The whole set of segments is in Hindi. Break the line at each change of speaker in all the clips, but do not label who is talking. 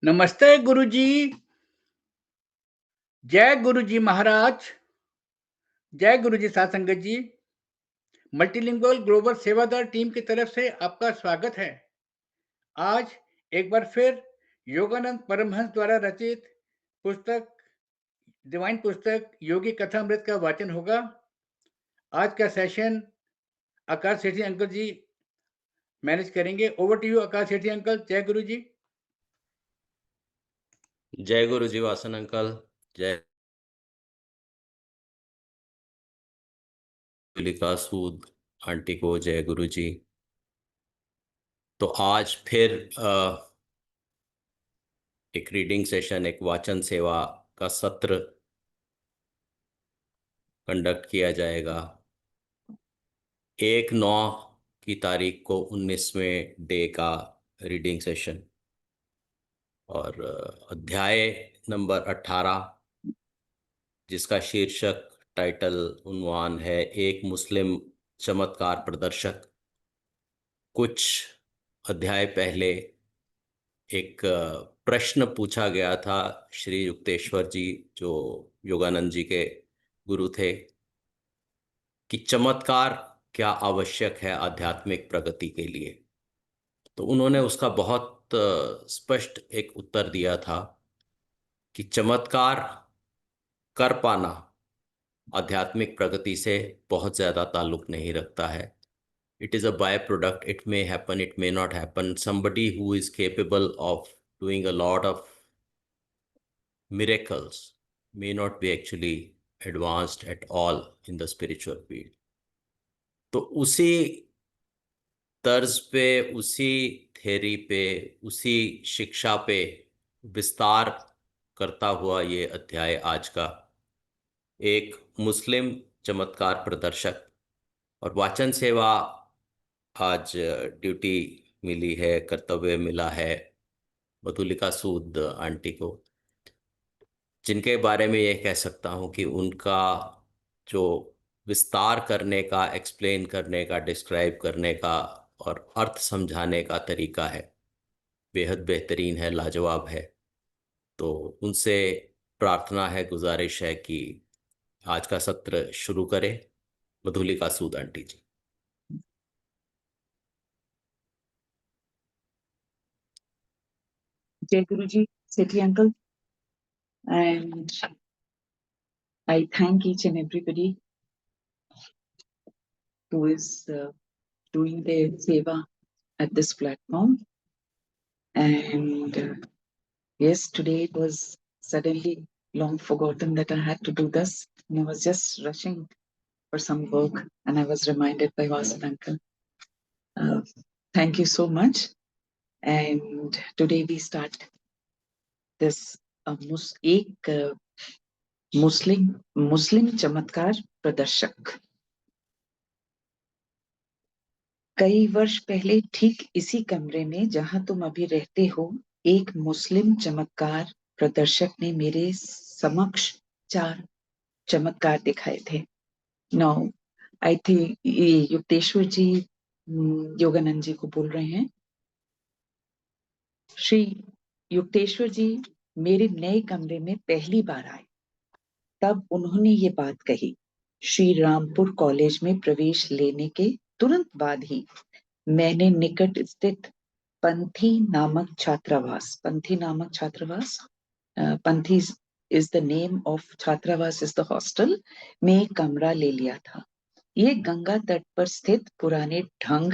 नमस्ते गुरुजी। जय गुरुजी महाराज। जय गुरुजी साध संगत जी। मल्टीलिंगुअल ग्लोबल सेवादार टीम की तरफ से आपका स्वागत है। आज एक बार फिर योगानंद परमहंस द्वारा रचित पुस्तक डिवाइन पुस्तक योगी कथामृत का वाचन होगा। आज का session Akash Sethi uncle ji manage करेंगे। Over to you Akash Sethi uncle. जय गुरु जी।
जय गुरु जी वासन अंकल। जय लिका सूद आंटी को जय गुरु जी। तो आज फिर एक रीडिंग सेशन, एक वाचन सेवा का सत्र कंडक्ट किया जाएगा। 1/9 की तारीख को 19वें डे का रीडिंग सेशन और अध्याय नंबर 18 जिसका शीर्षक टाइटल उन्वान है एक मुस्लिम चमत्कार प्रदर्शक। कुछ अध्याय पहले एक प्रश्न पूछा गया था श्री युक्तेश्वर जी, जो योगानंद जी के गुरु थे, कि चमत्कार क्या आवश्यक है आध्यात्मिक प्रगति के लिए। तो उन्होंने उसका बहुत स्पष्ट एक उत्तर दिया था कि चमत्कार कर पाना आध्यात्मिक प्रगति से बहुत ज़्यादा ताल्लुक नहीं रखता है। It is a byproduct. It may happen, it may not happen. Somebody who is capable of doing a lot of miracles may not be actually advanced at all in the spiritual field. तो उसी तर्ज पे, उसी थ्योरी पे, उसी शिक्षा पे विस्तार करता हुआ ये अध्याय आज का एक मुस्लिम चमत्कार प्रदर्शक। और वाचन सेवा आज ड्यूटी मिली है, कर्तव्य मिला है मधुलिका सूद आंटी को, जिनके बारे में ये कह सकता हूँ कि उनका जो विस्तार करने का, एक्सप्लेन करने का, डिस्क्राइब करने का और अर्थ समझाने का तरीका है, बेहद बेहतरीन है, लाजवाब है। तो उनसे प्रार्थना है, गुजारिश है कि आज का सत्र शुरू करें। मधुलिका सूद aunty ji.
Jai Guruji, Sethi uncle, and I thank each and everybody who is doing their seva at this platform. And yes, today it was suddenly long forgotten that I had to do this, and I was just rushing for some work, and I was reminded by Vasan uncle. Thank you so much. And today we start this मुस्लिम चमत्कार प्रदर्शक। कई वर्ष पहले ठीक इसी कमरे में जहां तुम अभी रहते हो, एक मुस्लिम चमत्कार प्रदर्शक ने मेरे समक्ष 4 चमत्कार दिखाए थे। नाउ आई थिंक ये युक्तेश्वर जी योगानंद जी को बोल रहे हैं। श्री युक्तेश्वर जी मेरे नए कमरे में पहली बार आए, तब उन्होंने ये बात कही। श्री रामपुर कॉलेज में प्रवेश लेने के तुरंत बाद ही मैंने निकट स्थित पंथी नामक छात्रावास, पंथी is the name of छात्रावास is the hostel, में एक कमरा ले लिया था। ये गंगा तट पर स्थित पुराने ढंग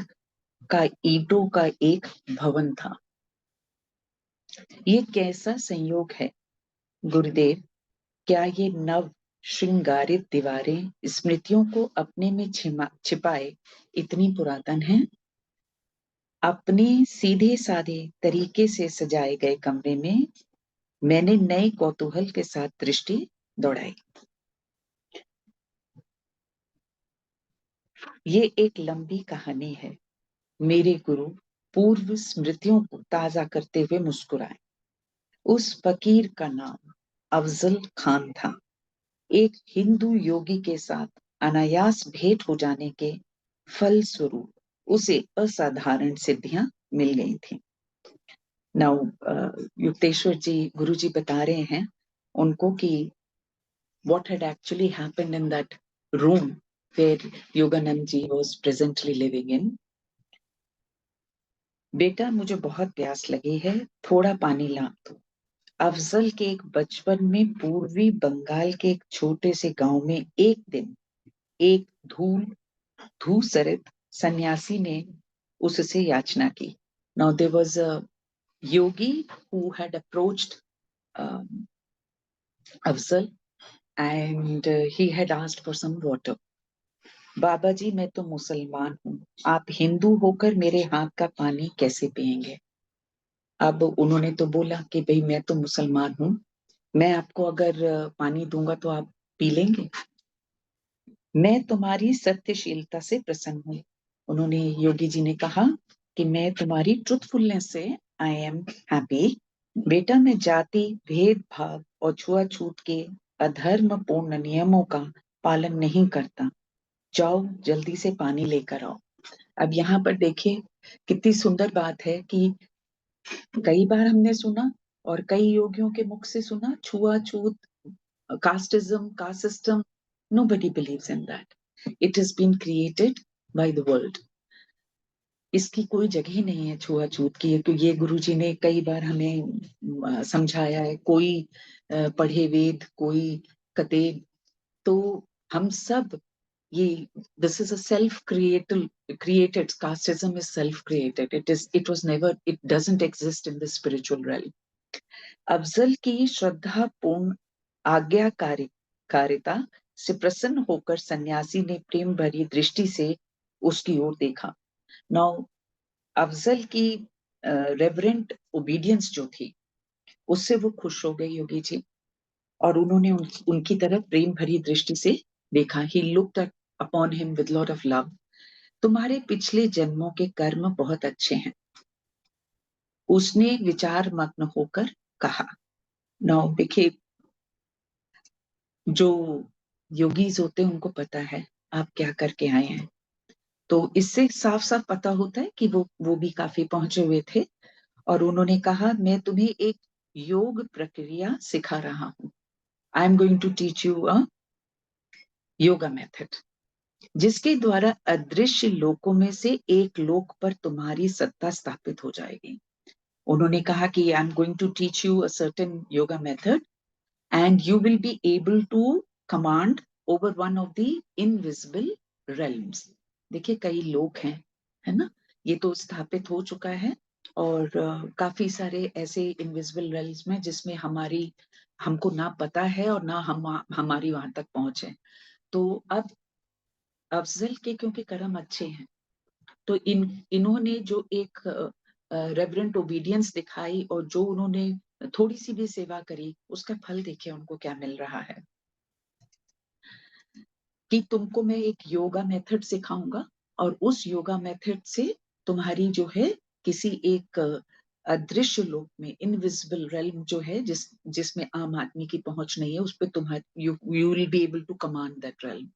का ईंटों का एक भवन था। ये कैसा संयोग है गुरुदेव, क्या ये नव श्रृंगारित दीवारें स्मृतियों को अपने में छिपाए इतनी पुरातन हैं? अपने सीधे साधे तरीके से सजाए गए कमरे में मैंने नए कौतूहल के साथ दृष्टि दौड़ाई। ये एक लंबी कहानी है। मेरे गुरु पूर्व स्मृतियों को ताजा करते हुए मुस्कुराए। उस फकीर का नाम अफजल खान था। एक हिंदू योगी के साथ अनायास भेंट हो जाने के फलस्वरूप उसे असाधारण सिद्धियां मिल गई थी। Now, युक्तेश्वर जी, गुरु जी बता रहे हैं उनको कि what had actually happened in that room where Yoganand ji was presently living in. बेटा मुझे बहुत प्यास लगी है, थोड़ा पानी ला दो। अफजल के एक बचपन में पूर्वी बंगाल के एक छोटे से गांव में एक दिन एक धूसरित सन्यासी ने उससे याचना की। Now there was a yogi who had approached Afzal and he had asked for some water. बाबा जी, मैं तो मुसलमान हूँ, आप हिंदू होकर मेरे हाथ का पानी कैसे पिएंगे? अब उन्होंने तो बोला कि भाई मैं तो मुसलमान हूँ, मैं आपको अगर पानी दूंगा तो आप पी लेंगे? मैं तुम्हारी सत्यशीलता से प्रसन्न हूँ। उन्होंने योगी जी ने कहा कि मैं तुम्हारी ट्रुथफुलनेस से आई एम हैप्पी। बेटा मैं जाति भेदभाव और छुआछूत के अधर्मपूर्ण नियमों का पालन नहीं करता, जाओ जल्दी से पानी लेकर आओ। अब यहाँ पर देखिए कितनी सुंदर बात है कि कई बार हमने सुना और कई योगियों के मुख से सुना छुआछूत, casteism, caste system, nobody believes in that. It has been created by the world. इसकी कोई जगह नहीं है छुआछूत की, क्योंकि ये गुरुजी ने कई बार हमें समझाया है। कोई पढ़े वेद, कोई कते, तो हम सब ये this is a self created casteism is self created. It was never, it doesn't exist in the spiritual realm. Afzal की श्रद्धापूर्ण आज्ञाकारिता से प्रसन्न होकर सन्यासी ने प्रेम भरी दृष्टि से उसकी ओर देखा। नाउ अफजल की रेवरेंट ओबीडियंस जो थी उससे वो खुश हो गए योगी जी, और उन्होंने उनकी तरफ प्रेम भरी दृष्टि से देखा। He looked upon him with lot of love. तुम्हारे पिछले जन्मों के कर्म बहुत अच्छे हैं, उसने विचार मग्न होकर कहा। नाउ देखिए, जो योगीज होते हैं उनको पता है आप क्या करके आए हैं, तो इससे साफ साफ पता होता है कि वो भी काफी पहुंचे हुए थे। और उन्होंने कहा मैं तुम्हें एक योग प्रक्रिया सिखा रहा हूं। I am going to teach you a yoga method, जिसके द्वारा अदृश्य लोकों में से एक लोक पर तुम्हारी सत्ता स्थापित हो जाएगी। उन्होंने कहा कि I am going to teach you a certain yoga method and you will be able to command over one of the invisible realms. देखिए कई लोग हैं, है ना, ये तो स्थापित हो चुका है, और काफी सारे ऐसे इनविजिबल रेल्स में जिसमें हमको ना पता है और ना हमारी वहां तक पहुंच है। तो अब अफजल के क्योंकि कर्म अच्छे हैं, तो इन्होंने जो एक रेवरेंट ओबीडियंस दिखाई और जो उन्होंने थोड़ी सी भी सेवा करी, उसका फल देखिए उनको क्या मिल रहा है कि तुमको मैं एक योगा मेथड सिखाऊंगा और उस योगा मेथड से तुम्हारी जो है किसी एक अदृश्य लोक में, इनविजिबल रेल्म जो है जिसमें आम आदमी की पहुंच नहीं है, उस पर तुम्हारी you will be able to command that realm.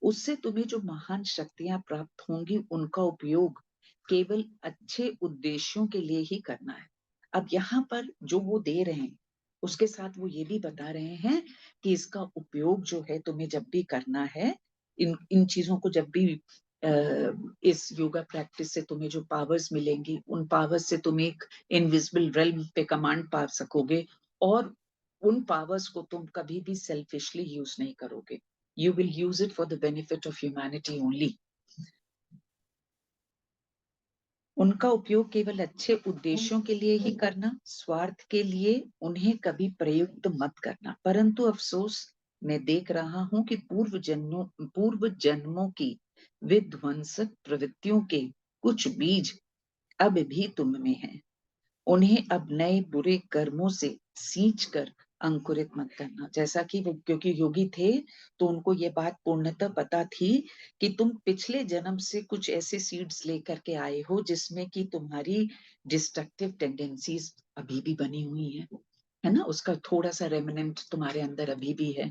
उससे तुम्हें जो महान शक्तियां प्राप्त होंगी उनका उपयोग केवल अच्छे उद्देश्यों के लिए ही करना है। अब यहाँ पर जो वो दे रहे हैं उसके साथ वो ये भी बता रहे हैं कि इसका उपयोग जो है तुम्हें जब भी करना है, इन चीजों को जब भी इस योगा प्रैक्टिस से तुम्हें जो पावर्स मिलेंगी, उन पावर्स से तुम एक इनविजिबल रेल्म पे कमांड पा सकोगे, और उन पावर्स को तुम कभी भी सेल्फिशली यूज नहीं करोगे। You will use it for the benefit of humanity only. उनका उपयोग केवल अच्छे उद्देश्यों के लिए ही करना, स्वार्थ के लिए उन्हें कभी प्रयुक्त मत करना। परंतु अफसोस, मैं देख रहा हूं कि पूर्व जन्मों की विध्वंसक प्रवृत्तियों के कुछ बीज अब भी तुम में हैं। उन्हें अब नए बुरे कर्मों से सींच कर अंकुरित मत करना। जैसा कि वो क्योंकि योगी थे तो उनको ये बात पूर्णतः पता थी कि तुम पिछले जन्म से कुछ ऐसे सीड्स लेकर के आए हो जिसमें कि तुम्हारी डिस्ट्रक्टिव टेंडेंसीज अभी भी बनी हुई है ना, उसका थोड़ा सा रेमिनेंट तुम्हारे अंदर अभी भी है।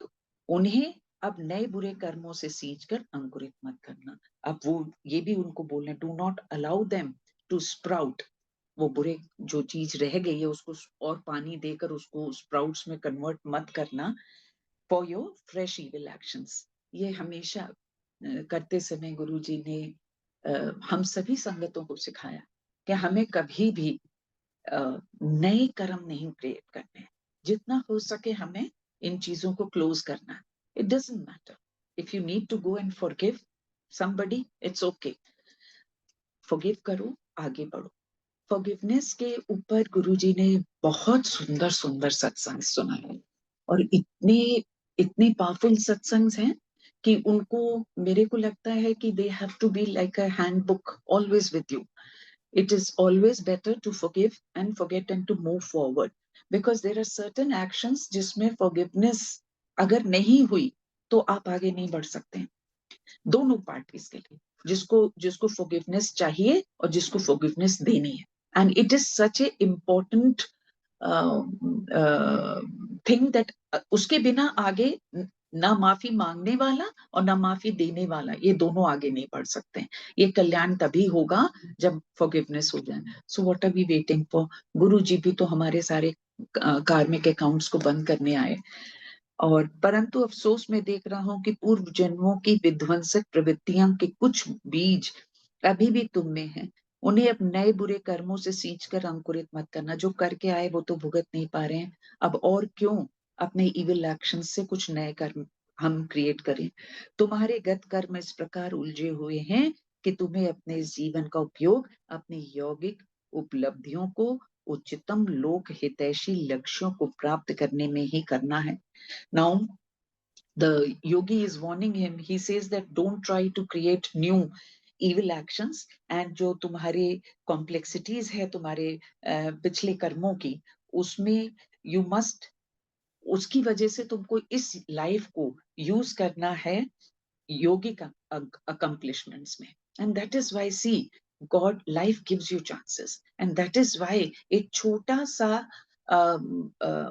तो उन्हें अब नए बुरे कर्मों से सींच कर अंकुरित मत करना। अब वो ये भी उनको बोलना, do not allow them to sprout वो बुरे जो चीज रह गई है उसको और पानी देकर उसको स्प्राउट्स में कन्वर्ट मत करना for your fresh evil actions. ये हमेशा करते समय गुरुजी ने हम सभी संगतों को सिखाया कि हमें कभी भी नए कर्म नहीं क्रिएट करने हैं। जितना हो सके हमें इन चीजों को क्लोज करना है। It doesn't matter if you need to go and forgive somebody, it's okay, forgive करो, आगे बढ़ो। फॉरगिवनेस के ऊपर गुरुजी ने बहुत सुंदर सुंदर सत्संग सुनाए और इतने इतने पावरफुल सत्संग हैं कि उनको, मेरे को लगता है कि they have to be like a handbook always with you. It is always better to forgive and forget and to move forward because there are certain actions जिसमें forgiveness अगर नहीं हुई तो आप आगे नहीं बढ़ सकते, दोनों पार्टीज के लिए, जिसको forgiveness चाहिए और जिसको forgiveness देनी है। And it is such a important thing that उसके बिना आगे ना माफी मांगने वाला और ना माफी देने वाला, ये दोनों आगे नहीं बढ़ सकते हैं। ये कल्याण तभी होगा जब फॉरगिवनेस हो जाए। So what are we waiting for? Guru ji भी तो हमारे सारे कार्मिक अकाउंट्स को बंद करने आए, और परंतु अफसोस में देख रहा हूं कि पूर्व जन्मों की विध्वंसक प्रवृत्तियां के कुछ बीज अभी भी तुम में हैं। उन्हें अब नए बुरे कर्मों से सींच कर अंकुरित मत करना। जो करके आए वो तो भुगत नहीं पा रहे हैं, अब और क्यों अपने इविल एक्शन से कुछ नए कर्म हम क्रिएट करें। तुम्हारे गत कर्म इस प्रकार उलझे हुए हैं कि तुम्हें अपने जीवन का उपयोग अपनी यौगिक उपलब्धियों को उच्चतम लोक हितैषी लक्ष्यों को प्राप्त करने में ही करना है। Now, the yogi is warning him. He says that don't try to create new evil actions, and जो तुम्हारे complexities है तुम्हारे पिछले कर्मों की, उसमें you must, उसकी वजह से तुमको इस लाइफ को यूज करना है योगिक accomplishments में। And that is why, see, God, life gives you chances, and that is why एक छोटा सा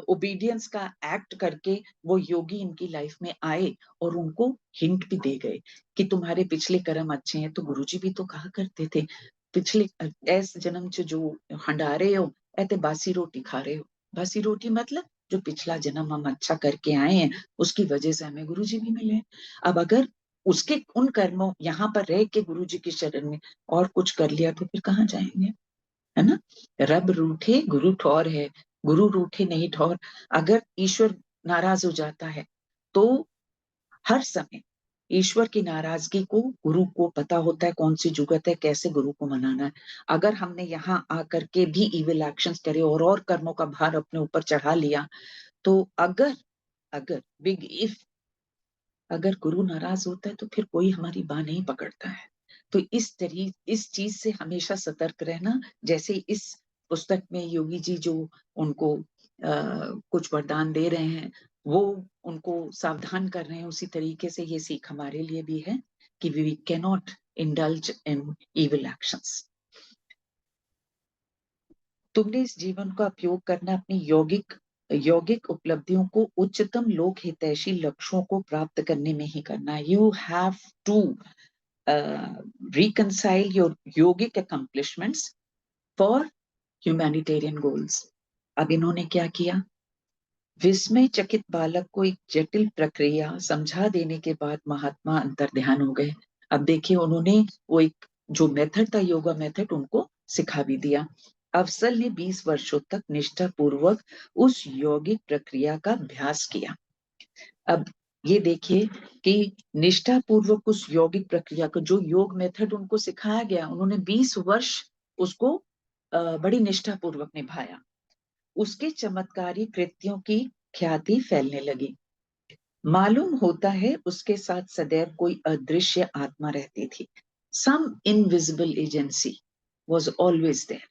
ओबीडियंस का एक्ट करके वो योगी इनकी लाइफ में आए और उनको हिंट भी दे गए कि तुम्हारे पिछले कर्म अच्छे हैं। तो गुरुजी भी तो कहा करते थे, पिछले ऐस जन्म से जो हंडारे हो ऐते बासी रोटी खा रहे हो। बासी रोटी मतलब जो पिछला जन्म हम अच्छा करके आए हैं उसकी वजह से हमें गुरुजी भी मिले। अब अगर उसके उन कर्मों यहाँ पर रह के गुरुजी के शरण में और कुछ कर लिया तो फिर कहाँ जाएंगे, है ना। रब रूठे गुरु ठौर है, गुरु रूठे नहीं ठौर। अगर ईश्वर नाराज हो जाता है तो हर समय ईश्वर की नाराजगी को गुरु को पता होता है, कौन सी जुगत है, कैसे गुरु को मनाना है। अगर हमने यहाँ आकर के भी इविल एक्शंस करे और कर्मों का भार अपने ऊपर चढ़ा लिया, तो अगर बिग इफ अगर गुरु नाराज होता है तो फिर कोई हमारी बाह नहीं पकड़ता है। तो इस चीज से हमेशा सतर्क रहना। जैसे इस पुस्तक में योगी जी जो उनको कुछ वरदान दे रहे हैं, वो उनको सावधान कर रहे हैं, उसी तरीके से ये सीख हमारे लिए भी है कि we cannot indulge in evil actions. तुमने इस जीवन का उपयोग करना अपनी यौगिक उपलब्धियों को उच्चतम लोक हितैषी लक्ष्यों को प्राप्त करने में ही करना। You have to reconcile your yogic accomplishments for humanitarian goals। अब इन्होंने क्या किया, विस्मय चकित बालक को एक जटिल प्रक्रिया समझा देने के बाद महात्मा अंतर्ध्यान हो गए। अब देखिए उन्होंने वो एक जो मेथड था, योगा मेथड, उनको सिखा भी दिया। अफजल ने 20 वर्षों तक निष्ठा पूर्वक उस यौगिक प्रक्रिया का अभ्यास किया। अब ये देखिए कि निष्ठा पूर्वक उस यौगिक प्रक्रिया को, जो योग मेथड उनको सिखाया गया, उन्होंने 20 वर्ष उसको बड़ी निष्ठा पूर्वक निभाया। उसके चमत्कारी कृत्यों की ख्याति फैलने लगी। मालूम होता है उसके साथ सदैव कोई अदृश्य आत्मा रहती थी। Some invisible agency was always there.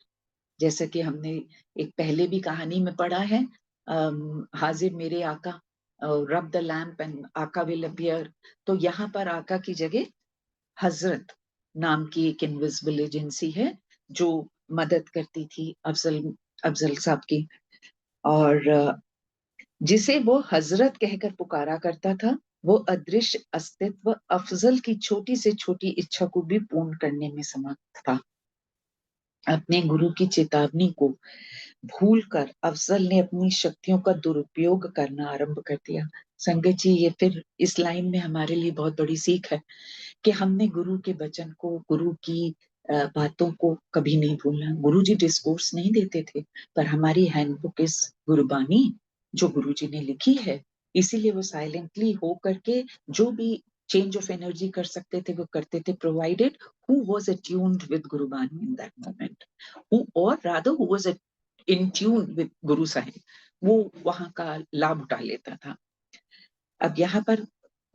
जैसा कि हमने एक पहले भी कहानी में पढ़ा है, हाजिर मेरे आका, रब द लैम्प एंड आका विल अपीयर। तो यहाँ पर आका की जगह हजरत नाम की एक इनविजिबल एजेंसी है जो मदद करती थी अफजल साहब की, और जिसे वो हजरत कहकर पुकारा करता था। वो अदृश्य अस्तित्व अफजल की छोटी से छोटी इच्छा को भी पूर्ण करने में समर्थ था। अपने गुरु की चेतावनी को भूलकर अफजल ने अपनी शक्तियों का दुरुपयोग करना आरंभ कर दिया। संगत जी, ये फिर इस लाइन में हमारे लिए बहुत बड़ी सीख है कि हमने गुरु के वचन को, गुरु की बातों को कभी नहीं भूलना। गुरु जी डिस्कोर्स नहीं देते थे, पर हमारी हैंडबुक इस गुरबानी जो गुरु जी ने लिखी है, इसीलिए वो साइलेंटली हो करके जो भी चेंज ऑफ एनर्जी कर सकते थे वो करते थे, provided who was attuned with Gurubani in that moment, or rather who was in tune with Guru Sahib, वो वहां का लाभ उठा लेता था। अब यहाँ पर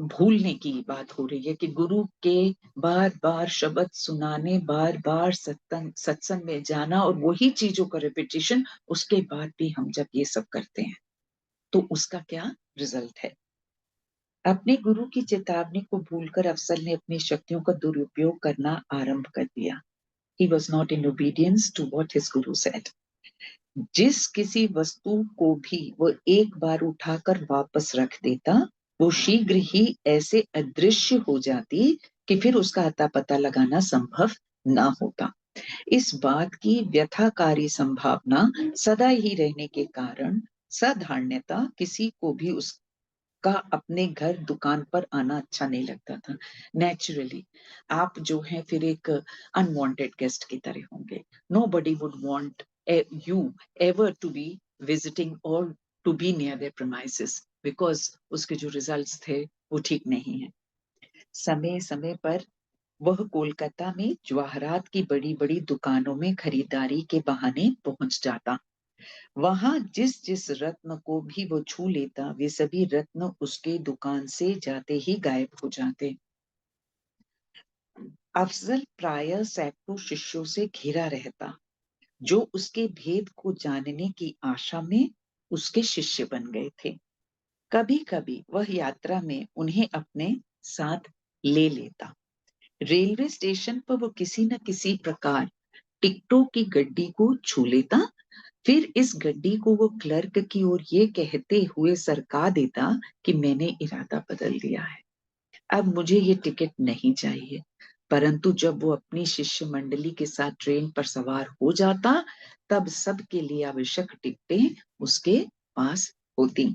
भूलने की बात हो रही है कि गुरु के बार बार शब्द सुनाने, बार बार सत्संग में जाना और वही चीजों का रिपीटिशन, उसके बाद भी हम जब ये सब करते हैं तो उसका क्या रिजल्ट है। अपने गुरु की चेतावनी को भूलकर अफजल ने अपनी शक्तियों का दुरुपयोग करना आरंभ कर दिया। He was not in obedience to what his guru said. जिस किसी वस्तु को भी वो एक बार उठाकर वापस रख देता, वो शीघ्र ही ऐसे अदृश्य हो जाती कि फिर उसका अता पता लगाना संभव ना होता। इस बात की व्यथाकारी संभावना सदा ही रहने के कारण साधारणतः किसी को भी उसका अपने घर दुकान पर आना अच्छा नहीं लगता था। नेचुरली आप जो हैं फिर एक अनवांटेड गेस्ट की तरह होंगे। Nobody would want you ever to be visiting or to be near their premises because उसके जो रिजल्ट्स थे वो ठीक नहीं है। समय समय पर वह कोलकाता में जवाहरात की बड़ी बड़ी दुकानों में खरीदारी के बहाने पहुंच जाता। वहां जिस जिस रत्न को भी वो छू लेता, वे सभी रत्न उसके दुकान से जाते ही गायब हो जाते। अफजल प्रायः सैकड़ों शिष्यों से घिरा रहता, जो उसके भेद को जानने की आशा में उसके शिष्य बन गए थे। कभी कभी वह यात्रा में उन्हें अपने साथ ले लेता। रेलवे स्टेशन पर वो किसी न किसी प्रकार टिकटों की गड्डी को छू लेता, फिर इस गड्डी को वो क्लर्क की ओर ये कहते हुए सरका देता कि मैंने इरादा बदल दिया है, अब मुझे ये टिकट नहीं चाहिए। परंतु जब वो अपनी शिष्य मंडली के साथ ट्रेन पर सवार हो जाता, तब सबके लिए आवश्यक टिकटें उसके पास होती।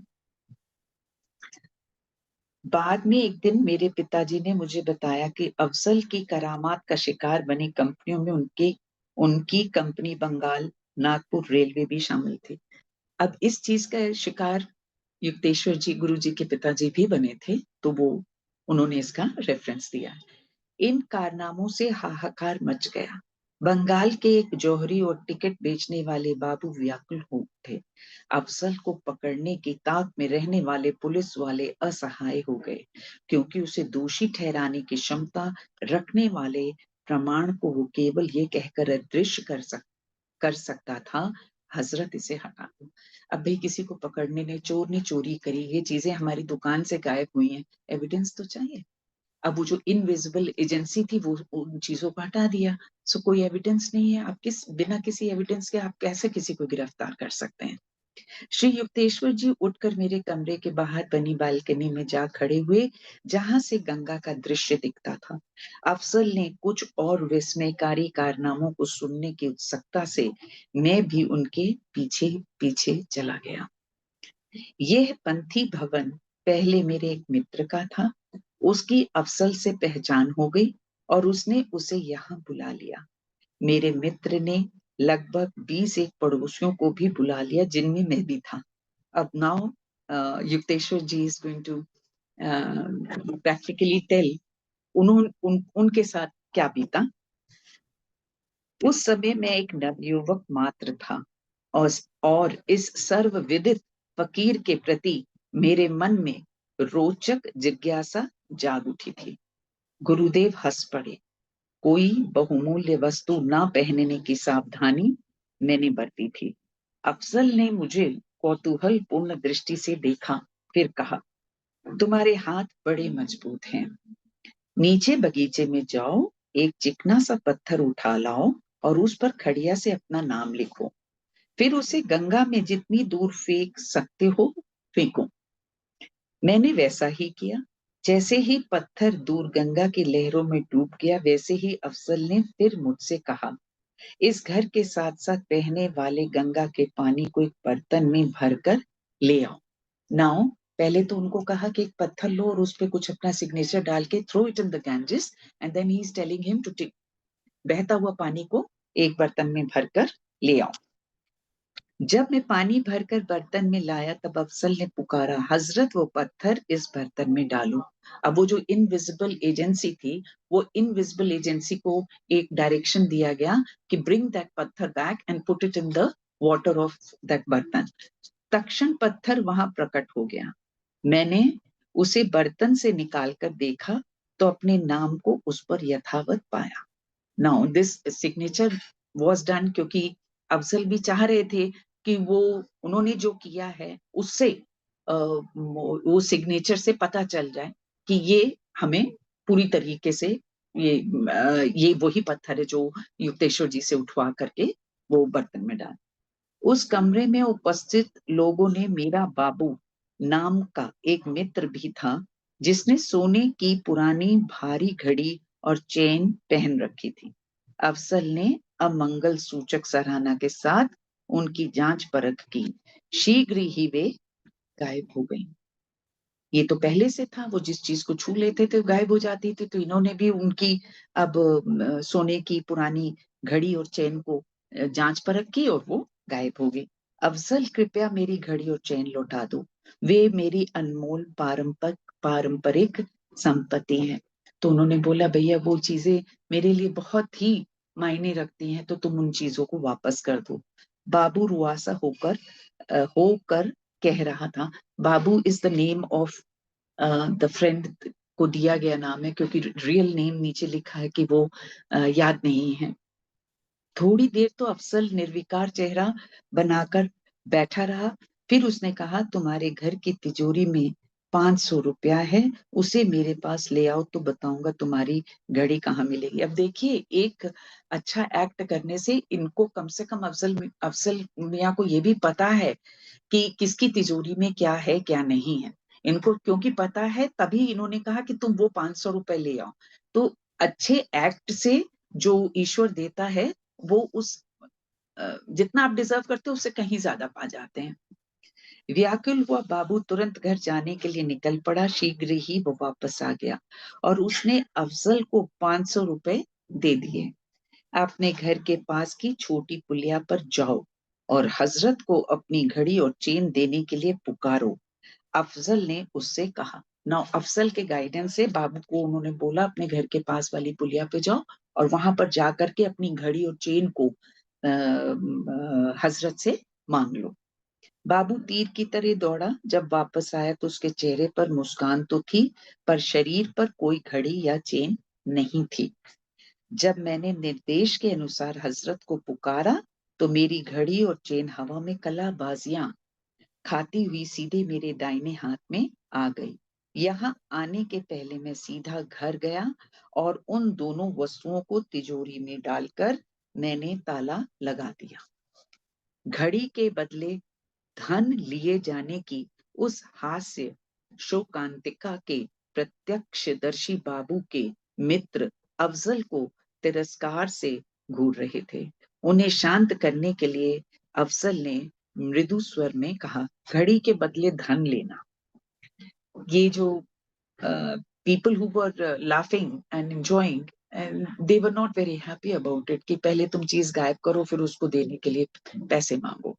बाद में एक दिन मेरे पिताजी ने मुझे बताया कि अफजल की करामात का शिकार बनी कंपनियों में उनकी कंपनी बंगाल नागपुर रेलवे भी शामिल थी। अब इस चीज का शिकार युक्तेश्वर जी गुरु जी के पिताजी भी बने थे, तो वो उन्होंने इसका रेफरेंस दिया। इन कारनामों से हाहाकार मच गया। बंगाल के एक जौहरी और टिकट बेचने वाले बाबू व्याकुल हो उठे। अफजल को पकड़ने की ताक में रहने वाले पुलिस वाले असहाय हो गए, क्योंकि उसे दोषी ठहराने की क्षमता रखने वाले प्रमाण को वो केवल ये कहकर अदृश्य कर सकता था, हजरत इसे हटा दो। अब भाई किसी को पकड़ने ने, चोर ने चोरी करी, ये चीजें हमारी दुकान से गायब हुई हैं, एविडेंस तो चाहिए। अब वो जो इनविजिबल एजेंसी थी वो उन चीजों को हटा दिया, सो कोई एविडेंस नहीं है। आप बिना किसी एविडेंस के आप कैसे किसी को गिरफ्तार कर सकते हैं। श्री युक्तेश्वर जी उठकर मेरे कमरे के बाहर बनी बालकनी में जा खड़े हुए, जहां से गंगा का दृश्य दिखता था। अफजल ने कुछ और विस्मयकारी कारनामों को सुनने की उत्सुकता से मैं भी उनके पीछे पीछे चला गया। यह पंथी भवन पहले मेरे एक मित्र का था। उसकी अफजल से पहचान हो गई और उसने उसे यहाँ बुला लिया। मेरे मित्र ने लगभग 20 एक पड़ोसियों को भी बुला लिया, जिनमें मैं भी था। अब now Yukteshwar ji is going to practically tell उनके साथ क्या बीता। उस समय मैं एक नवयुवक मात्र था और इस सर्वविदित फकीर के प्रति मेरे मन में रोचक जिज्ञासा जाग उठी थी। गुरुदेव हंस पड़े। कोई बहुमूल्य वस्तु ना पहनने की सावधानी मैंने बरती थी। अफजल ने मुझे कौतूहल पूर्ण दृष्टि से देखा, फिर कहा, तुम्हारे हाथ बड़े मजबूत हैं। नीचे बगीचे में जाओ, एक चिकना सा पत्थर उठा लाओ और उस पर खड़िया से अपना नाम लिखो, फिर उसे गंगा में जितनी दूर फेंक सकते हो फेंको। मैंने वैसा ही किया। जैसे ही पत्थर दूर गंगा की लहरों में डूब गया, वैसे ही अफजल ने फिर मुझसे कहा, इस घर के साथ साथ बहने वाले गंगा के पानी को एक बर्तन में भरकर ले आओ। नाउ पहले तो उनको कहा कि एक पत्थर लो और उस पे कुछ अपना सिग्नेचर डाल के throw it in the Ganges, and then he is telling him to take बहता हुआ पानी को एक बर्तन में भरकर ले आओ। जब मैं पानी भरकर बर्तन में लाया तब अफसल ने पुकारा, हजरत वो पत्थर इस बर्तन में डालो। अब वो जो इनविजिबल एजेंसी थी, वो इनविजिबल एजेंसी को एक डायरेक्शन दिया गया कि ब्रिंग दैट पत्थर back and put it in the water of that बर्तन। तक्षण पत्थर वहां प्रकट हो गया। मैंने उसे बर्तन से निकालकर देखा तो अपने नाम को उस पर यथावत पाया। Now this signature was done क्योंकि अफजल भी चाह रहे थे कि वो उन्होंने जो किया है उससे वो सिग्नेचर से पता चल जाए कि ये हमें पूरी तरीके से ये वही पत्थर है जो युक्तेश्वर जी से उठवा करके वो बर्तन में डाल। उस कमरे में उपस्थित लोगों ने मीरा बाबू नाम का एक मित्र भी था जिसने सोने की पुरानी भारी घड़ी और चेन पहन रखी थी। अफसल ने अमंगल सूचक सराहना के साथ उनकी जांच परख की। शीघ्र ही वे गायब हो गई। ये तो पहले से था, वो जिस चीज को छू लेते थे गायब हो जाती थी, तो इन्होंने भी उनकी अब सोने की पुरानी घड़ी और चेन को जांच परख की और वो गायब हो गई। अफजल कृपया मेरी घड़ी और चेन लौटा दो, वे मेरी अनमोल पारंपरिक संपत्ति है। तो उन्होंने बोला भैया वो चीजें मेरे लिए बहुत ही मायने रखती हैं, तो तुम उन चीजों को वापस कर दो। बाबू रुआसा होकर कह रहा था। Babu is the name of the friend को दिया गया नाम है, क्योंकि रियल नेम नीचे लिखा है कि वो याद नहीं है। थोड़ी देर तो अफसल निर्विकार चेहरा बनाकर बैठा रहा, फिर उसने कहा तुम्हारे घर की तिजोरी में 500 रुपया है, उसे मेरे पास ले आओ तो बताऊंगा तुम्हारी घड़ी कहाँ मिलेगी। अब देखिए, एक अच्छा एक्ट करने से इनको कम से कम अफसल मियाँ को ये भी पता है कि किसकी तिजोरी में क्या है क्या नहीं है। इनको क्योंकि पता है तभी इन्होंने कहा कि तुम वो 500 रुपए ले आओ। तो अच्छे एक्ट से जो ईश्वर देता है वो उस जितना आप डिजर्व करते हो उससे कहीं ज्यादा पा जाते हैं। व्याकुल हुआ बाबू तुरंत घर जाने के लिए निकल पड़ा। शीघ्र ही वो वापस आ गया और उसने अफजल को 500 रुपए दे दिए। अपने घर के पास की छोटी पुलिया पर जाओ और हजरत को अपनी घड़ी और चेन देने के लिए पुकारो, अफजल ने उससे कहा। नाउ अफजल के गाइडेंस से बाबू को उन्होंने बोला अपने घर के पास वाली पुलिया पे जाओ और वहां पर जाकर के अपनी घड़ी और चेन को हजरत से मांग लो। बाबू तीर की तरह दौड़ा। जब वापस आया तो उसके चेहरे पर मुस्कान तो थी, पर शरीर पर कोई घड़ी या चेन नहीं थी। जब मैंने निर्देश के अनुसार हजरत को पुकारा तो मेरी घड़ी और चेन हवा में कलाबाजियां खाती हुई सीधे मेरे दाहिने हाथ में आ गई। यहाँ आने के पहले मैं सीधा घर गया और उन दोनों वस्तुओं को तिजोरी में डालकर मैंने ताला लगा दिया। घड़ी के बदले धन लिए जाने की उस हास्य शोकांतिका के प्रत्यक्षदर्शी बाबू के मित्र अफजल को तिरस्कार से घूर रहे थे। उन्हें शांत करने के लिए अफजल ने मृदु स्वर में कहा, घड़ी के बदले धन लेना। ये जो people who were laughing and enjoying and they were not very happy about it कि पहले तुम चीज गायब करो फिर उसको देने के लिए पैसे मांगो।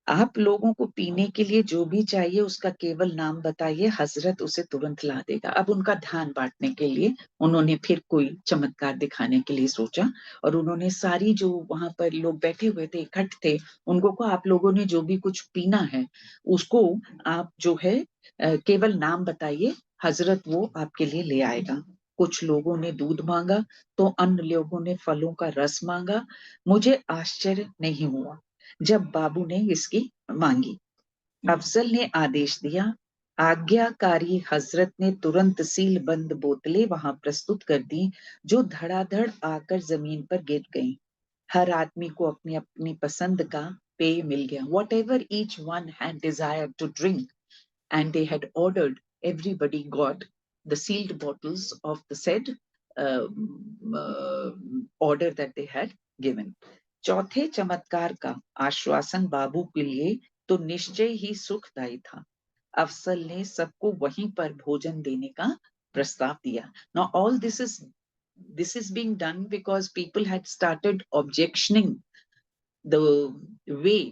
आप लोगों को पीने के लिए जो भी चाहिए उसका केवल नाम बताइए, हजरत उसे तुरंत ला देगा। अब उनका ध्यान बांटने के लिए उन्होंने फिर कोई चमत्कार दिखाने के लिए सोचा और उन्होंने सारी जो वहां पर लोग बैठे हुए थे इकट्ठ थे उनको कहा आप लोगों ने जो भी कुछ पीना है उसको आप जो है केवल नाम बताइए, हजरत वो आपके लिए ले आएगा। कुछ लोगों ने दूध मांगा तो अन्य लोगों ने फलों का रस मांगा। मुझे आश्चर्य नहीं हुआ जब बाबू ने इसकी मांगी। अफजल ने आदेश दिया। आज्ञाकारी हजरत ने तुरंत सील बंद बोतलें वहां प्रस्तुत कर दी जो धड़ाधड़ आकर जमीन पर गिर गईं। हर आदमी को अपनी अपनी पसंद का पेय मिल गया। Whatever each one had desired to drink and they had ordered, everybody got the sealed bottles of the said order that they had given. चौथे चमत्कार का आश्वासन बाबू के लिए तो निश्चय ही सुखदायी था। अफसल ने सबको वहीं पर भोजन देने का प्रस्ताव दिया। Now all this is being done because people had started objectioning the way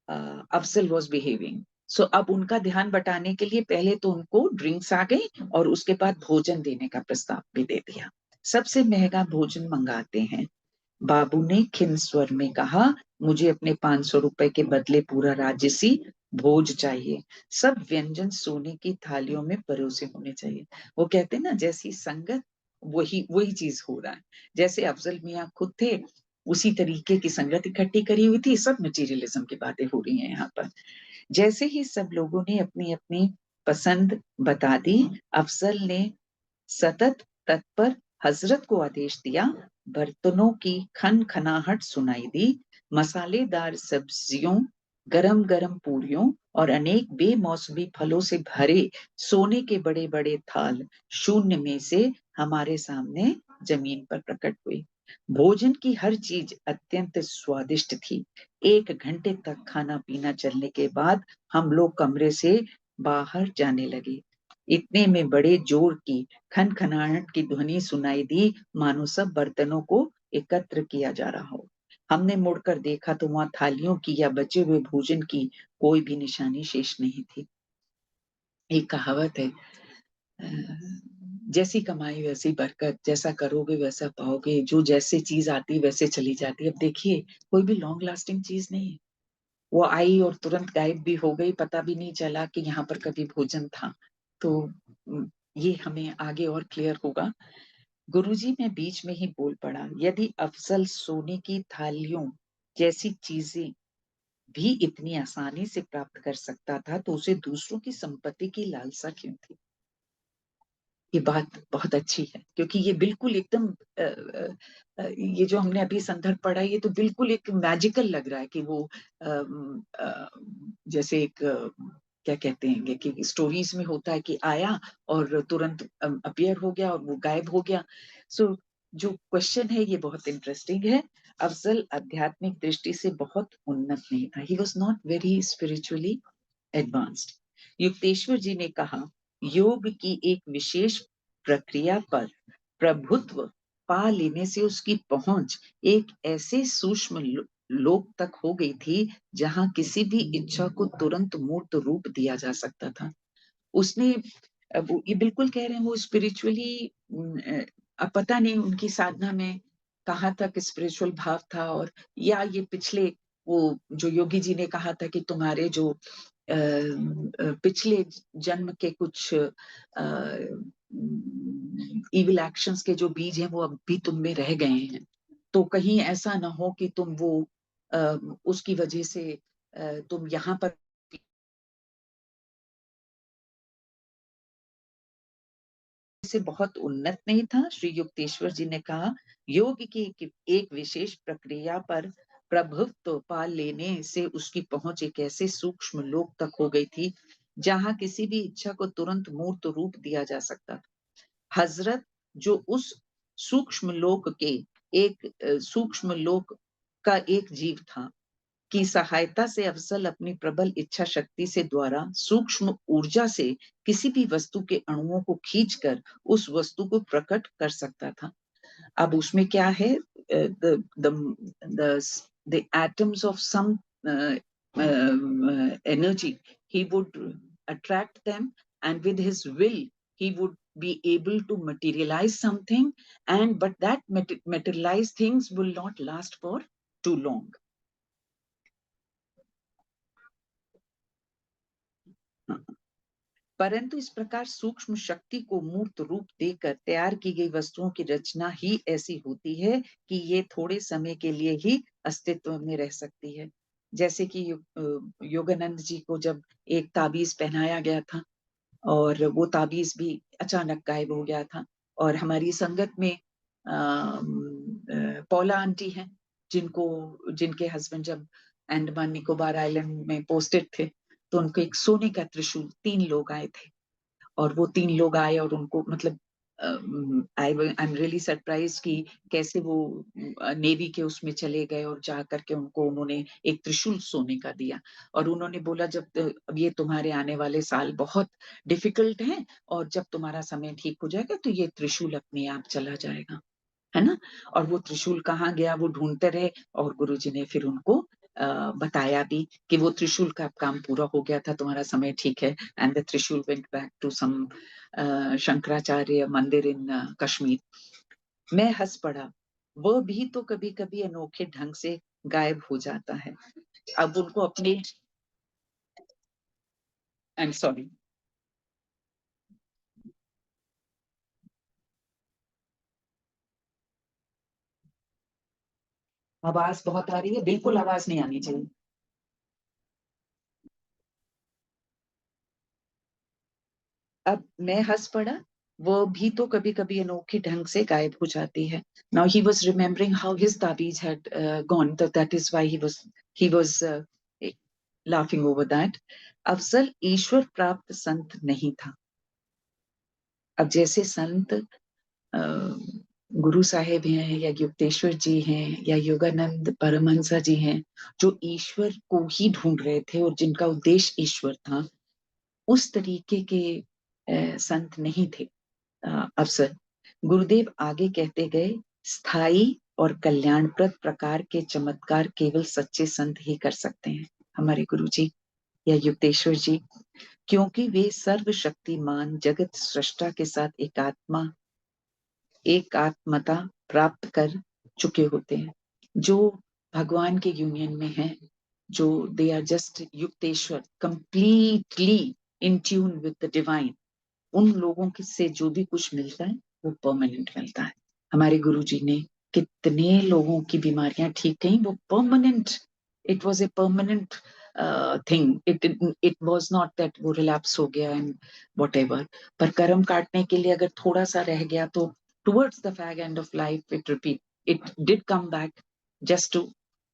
Afsal was behaving. So अब उनका ध्यान बटाने के लिए पहले तो उनको ड्रिंक्स आ गई और उसके बाद भोजन देने का प्रस्ताव भी दे दिया। सबसे महंगा भोजन मंगाते हैं। बाबू ने खिन्न स्वर में कहा, मुझे अपने 500 रुपए के बदले पूरा राजसी भोज चाहिए। सब व्यंजन सोने की थालियों में परोसे होने चाहिए। वो कहते हैं ना, जैसी संगत वही चीज हो रहा है। जैसे अफजल मियाँ खुद थे, उसी तरीके की संगत इकट्ठी करी हुई थी। सब मटीरियलिज्म की बातें हो रही हैं यहाँ पर। जैसे ही सब लोगों ने अपनी अपनी पसंद बता दी, अफजल ने सतत तत्पर हजरत को आदेश दिया। बर्तनों की खनखनाहट सुनाई दी। मसालेदार सब्जियों, गरम गरम पूरियों और अनेक बेमौसमी फलों से भरे सोने के बड़े बड़े थाल शून्य में से हमारे सामने जमीन पर प्रकट हुए। भोजन की हर चीज अत्यंत स्वादिष्ट थी। 1 घंटे तक खाना पीना चलने के बाद हम लोग कमरे से बाहर जाने लगे। इतने में बड़े जोर की खनखनाहट की ध्वनि सुनाई दी, मानो सब बर्तनों को एकत्र किया जा रहा हो। हमने मुड़कर देखा तो वहां थालियों की या बचे हुए भोजन की कोई भी निशानी शेष नहीं थी। एक कहावत है, जैसी कमाई वैसी बरकत, जैसा करोगे वैसा पाओगे। जो जैसे चीज आती वैसे चली जाती। अब देखिए, कोई भी लॉन्ग लास्टिंग चीज नहीं है। वो आई और तुरंत गायब भी हो गई, पता भी नहीं चला कि यहाँ पर कभी भोजन था। तो ये हमें आगे और क्लियर होगा। गुरुजी में बीच में ही बोल पड़ा, यदि अफजल सोने की थालियों जैसी चीजें भी इतनी आसानी से प्राप्त कर सकता था तो उसे दूसरों की संपत्ति की लालसा क्यों थी? ये बात बहुत अच्छी है, क्योंकि ये बिल्कुल एकदम ये जो हमने अभी संदर्भ पढ़ा, ये तो बिल्कुल एक मैजिकल लग रहा है कि वो जैसे एक क्या कहते हैं कि स्टोरीज में होता है कि आया और तुरंत अपीयर हो गया और वो गायब हो गया। सो जो क्वेश्चन है ये बहुत इंटरेस्टिंग है। अफजल आध्यात्मिक दृष्टि से बहुत उन्नत नहीं था। He was not very spiritually advanced. Yukteshwar ji ने कहा, योग की एक विशेष प्रक्रिया पर प्रभुत्व पा लेने से उसकी पहुंच एक ऐसे सूक्ष्म लोक तक हो गई थी जहां किसी भी इच्छा को तुरंत मूर्त रूप दिया जा सकता था। उसने ये बिल्कुल कह रहे हैं वो स्पिरिचुअली, पता नहीं उनकी साधना में कहाँ तक स्पिरिचुअल भाव था, और या ये पिछले वो जो योगी जी ने कहा था कि तुम्हारे जो पिछले जन्म के कुछ इविल एक्शंस के जो बीज हैं वो अब भी तुम में रह गए हैं। तो कहीं ऐसा ना हो कि तुम वो उसकी वजह से तुम यहाँ पर से बहुत उन्नत नहीं था। श्री युक्तेश्वर जी ने कहा, योग की एक विशेष प्रक्रिया पर प्रभुत्व पा लेने से उसकी पहुंच एक ऐसे सूक्ष्म लोक तक हो गई थी जहां किसी भी इच्छा को तुरंत मूर्त रूप दिया जा सकता था। हजरत जो उस सूक्ष्म लोक के सूक्ष्म लोक का एक जीव था, की सहायता से अफजल अपनी प्रबल इच्छा शक्ति से द्वारा सूक्ष्म ऊर्जा से किसी भी वस्तु के अणुओं को खींचकर उस वस्तु को प्रकट कर सकता था। अब उसमें क्या है, the atoms of some energy, he would attract them, and with his will he would be able to materialize something, and but that materialized things will not last for too long. परंतु इस प्रकार सूक्ष्म शक्ति को मूर्त रूप देकर तैयार की गई वस्तुओं की रचना ही ऐसी होती है कि ये थोड़े समय के लिए ही अस्तित्व में रह सकती है। जैसे कि योगानंद जी को जब एक ताबीज पहनाया गया था और वो ताबीज भी अचानक गायब हो गया था, और हमारी संगत में पौला आंटी हैं जिनके हस्बैंड जब अंडमान निकोबार आइलैंड में पोस्टेड थे तो उनको एक सोने का त्रिशूल, 3 लोग आए थे और वो 3 लोग आए और उनको मतलब आई एम रियली सरप्राइज कि कैसे वो नेवी के उसमें चले गए और जा करके उनको उन्होंने एक त्रिशूल सोने का दिया और उन्होंने बोला जब अब ये तुम्हारे आने वाले साल बहुत डिफिकल्ट हैं और जब तुम्हारा समय ठीक हो जाएगा तो ये त्रिशूल अपने आप चला जाएगा, है ना। और वो त्रिशूल कहाँ गया वो ढूंढते रहे और गुरुजी ने फिर उनको बताया भी कि वो त्रिशूल का काम पूरा हो गया था, तुम्हारा समय ठीक है। एंड द त्रिशूल went back to some Shankaracharya मंदिर इन कश्मीर। मैं हंस पड़ा, वो भी तो कभी कभी अनोखे ढंग से गायब हो जाता है। अब उनको अपने आई एम सॉरी, आवाज बहुत आ रही है, बिल्कुल आवाज नहीं आनी चाहिए। अब मैं हंस पड़ा, वो भी तो कभी कभी अनोखे ढंग से गायब हो जाती है। Now he was remembering how his tabeez had gone, that is why he was laughing over that. Afzal ईश्वर प्राप्त संत नहीं था। अब जैसे संत गुरु साहेब हैं या युक्तेश्वर जी हैं या योगानंद परमहंसा जी हैं, जो ईश्वर को ही ढूंढ रहे थे और जिनका उद्देश्य ईश्वर था, उस तरीके के संत नहीं थे अफसर। गुरुदेव आगे कहते गए, स्थायी और कल्याणप्रद प्रकार के चमत्कार केवल सच्चे संत ही कर सकते हैं, हमारे गुरुजी या युक्तेश्वर जी, क्योंकि वे सर्वशक्तिमान जगत सृष्टा के साथ एकात्मता प्राप्त कर चुके होते हैं। जो भगवान के यूनियन में है, जो they are just Yukteshwar, completely in tune with the divine, उन लोगों से जो भी कुछ मिलता है वो परमानेंट मिलता है। हमारे गुरुजी ने कितने लोगों की बीमारियां ठीक कहीं, वो permanent, it was a permanent thing, it was not that वो रिलैप्स हो गया एंड व्हाटएवर। पर कर्म काटने के लिए अगर थोड़ा सा रह गया तो towards the fag end of life it did come back just to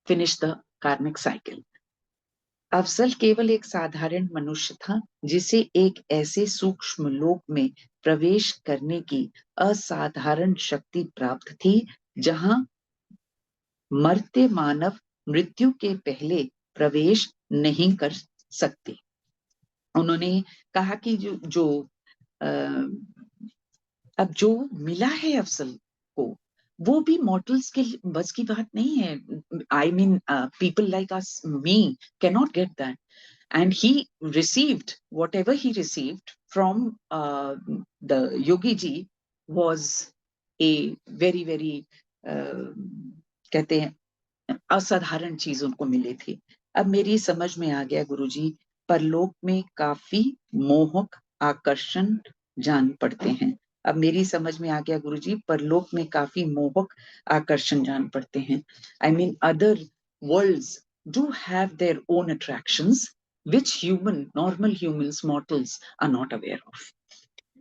finish the karmic cycle. Afzal केवल एक साधारण मनुष्य था जिसे एक ऐसे सूक्ष्म लोक में प्रवेश करने की असाधारण शक्ति प्राप्त थी जहां मरते मानव मृत्यु के पहले प्रवेश नहीं कर सकते। उन्होंने कहा कि अब जो मिला है अफजल को, वो भी मॉर्टल्स के बस की बात नहीं है। I mean people like us, me cannot get that. And he received whatever he received from the yogi ji was a very very कहते हैं असाधारण चीज उनको मिली थी। अब मेरी समझ में आ गया गुरुजी, परलोक में काफी मोहक आकर्षण जान पड़ते हैं। अब मेरी समझ में आ गया गुरुजी, परलोक में काफी मोहक आकर्षण जान पड़ते हैं। I mean other world's do have their own attractions which normal humans, mortals are not aware of.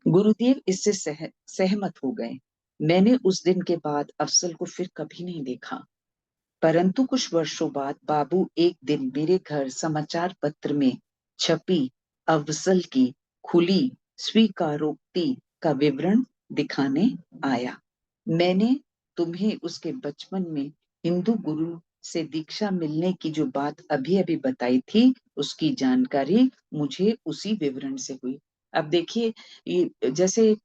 गुरुदेव इससे सहमत हो गए। मैंने उस दिन के बाद अफजल को फिर कभी नहीं देखा, परंतु कुछ वर्षों बाद बाबू एक दिन मेरे घर समाचार पत्र में छपी अफजल की खुली स्वीकारोक्ति का विवरण दिखाने आया। मैंने तुम्हें उसके बचपन में हिंदू गुरु से दीक्षा मिलने की जो बात अभी अभी बताई थी, उसकी जानकारी मुझे उसी विवरण से हुई। अब देखिए, ये जैसे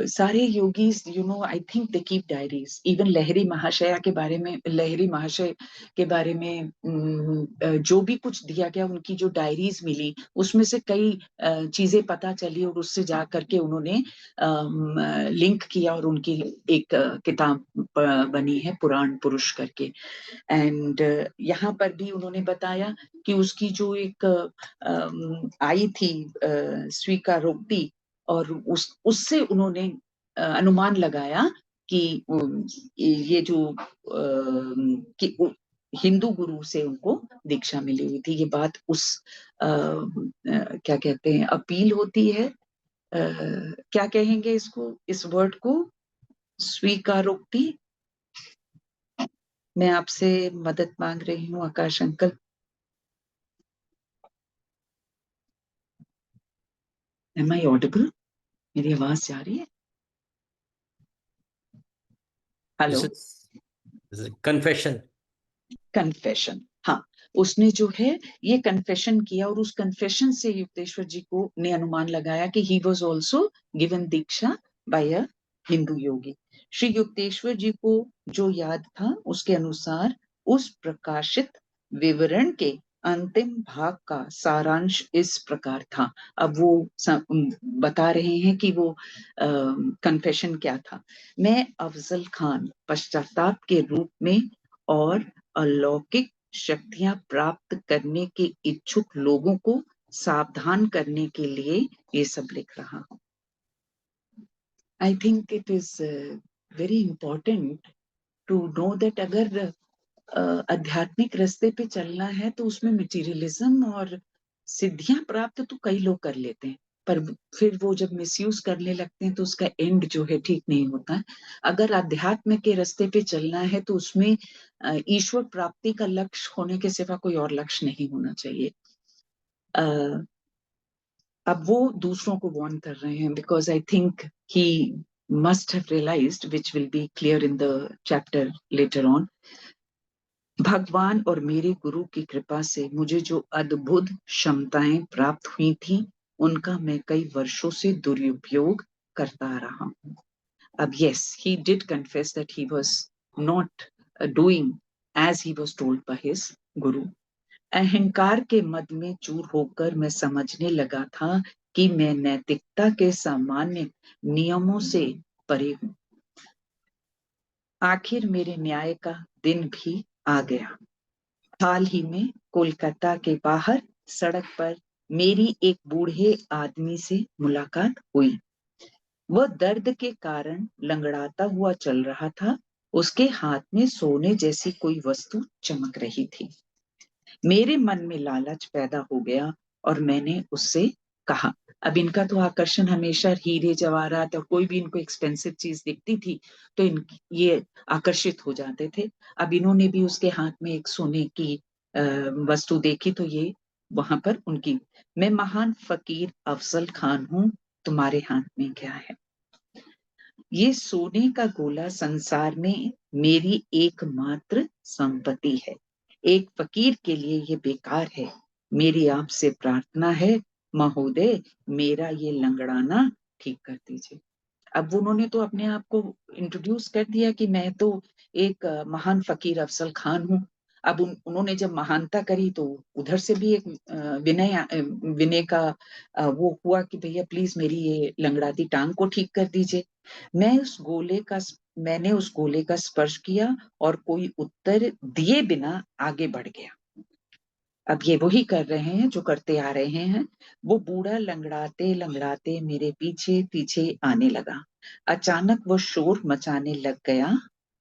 सारे yogis, I think they keep diaries. Even Lahiri Mahasaya के बारे में जो भी कुछ दिया गया, उनकी जो डायरीज मिली, उसमें से कई चीजें पता चली और उससे जा करके उन्होंने लिंक किया और उनकी एक किताब बनी है पुराण पुरुष करके। एंड यहाँ पर भी उन्होंने बताया कि उसकी जो एक आई थी स्वीकारोक्ति, और उससे उन्होंने अनुमान लगाया कि ये जो कि हिंदू गुरु से उनको दीक्षा मिली हुई थी। ये बात उस क्या कहते हैं, अपील होती है, क्या कहेंगे इसको, इस वर्ड को, स्वीकारोक्ति। मैं आपसे मदद मांग रही हूँ आकाश अंकल। Am I audible? मेरी आवाज जा रही है? Hello,
confession.
कन्फेशन, हाँ, उसने जो है ये कन्फेशन किया और उस कन्फेशन से युक्तेश्वर जी को ने अनुमान लगाया कि he was also given diksha by a Hindu yogi. Shri Yukteshwar ji को जो याद था उसके अनुसार उस प्रकाशित विवरण के अंतिम भाग का सारांश इस प्रकार था। अब वो बता रहे हैं कि वो कन्फेशन क्या था। मैं अफजल खान पश्चाताप के रूप में और अलौकिक शक्तियां प्राप्त करने के इच्छुक लोगों को सावधान करने के लिए ये सब लिख रहा हूं। I think it is very important to know that अगर आध्यात्मिक रास्ते पे चलना है तो उसमें मटेरियलिज्म और सिद्धियां प्राप्त तो कई लोग कर लेते हैं, पर फिर वो जब मिसयूज करने लगते हैं तो उसका एंड जो है ठीक नहीं होता है। अगर आध्यात्म के रास्ते पे चलना है तो उसमें ईश्वर प्राप्ति का लक्ष्य होने के सिवा कोई और लक्ष्य नहीं होना चाहिए। अब वो दूसरों को वार्न कर रहे हैं, because I think he must have realised, which will be clear in the chapter later on. भगवान और मेरे गुरु की कृपा से मुझे जो अद्भुत क्षमताएं प्राप्त हुई थी उनका मैं कई वर्षों से दुरुपयोग करता आ रहा हूं। अब yes, he did confess that he was not doing as he was told by his guru. अहंकार के मद में चूर होकर मैं समझने लगा था कि मैं नैतिकता के सामान्य नियमों से परे हूं। आखिर मेरे न्याय का दिन भी आ गया। हाल ही में कोलकाता के बाहर सड़क पर मेरी एक बूढ़े आदमी से मुलाकात हुई। वह दर्द के कारण लंगड़ाता हुआ चल रहा था। उसके हाथ में सोने जैसी कोई वस्तु चमक रही थी। मेरे मन में लालच पैदा हो गया और मैंने उससे कहा, अब इनका तो आकर्षण हमेशा हीरे जवाहरात और कोई भी इनको एक्सपेंसिव चीज दिखती थी तो ये आकर्षित हो जाते थे। अब इन्होंने भी उसके हाथ में एक सोने की वस्तु देखी तो ये वहां पर उनकी, मैं महान फकीर अफजल खान हूं, तुम्हारे हाथ में क्या है? ये सोने का गोला संसार में मेरी एकमात्र संपत्ति है। एक फकीर के लिए ये बेकार है। मेरी आपसे प्रार्थना है महोदय, मेरा ये लंगड़ाना ठीक कर दीजिए। अब उन्होंने तो अपने आप को इंट्रोड्यूस कर दिया कि मैं तो एक महान फकीर अफजल खान हूँ। अब उन्होंने जब महानता करी तो उधर से भी एक विनय का वो हुआ कि भैया प्लीज मेरी ये लंगड़ाती टांग को ठीक कर दीजिए। मैंने उस गोले का स्पर्श किया और कोई उत्तर दिए बिना आगे बढ़ गया। अब ये वही कर रहे हैं जो करते आ रहे हैं। वो बूढ़ा लंगड़ाते लंगड़ाते मेरे पीछे पीछे आने लगा। अचानक वो शोर मचाने लग गया।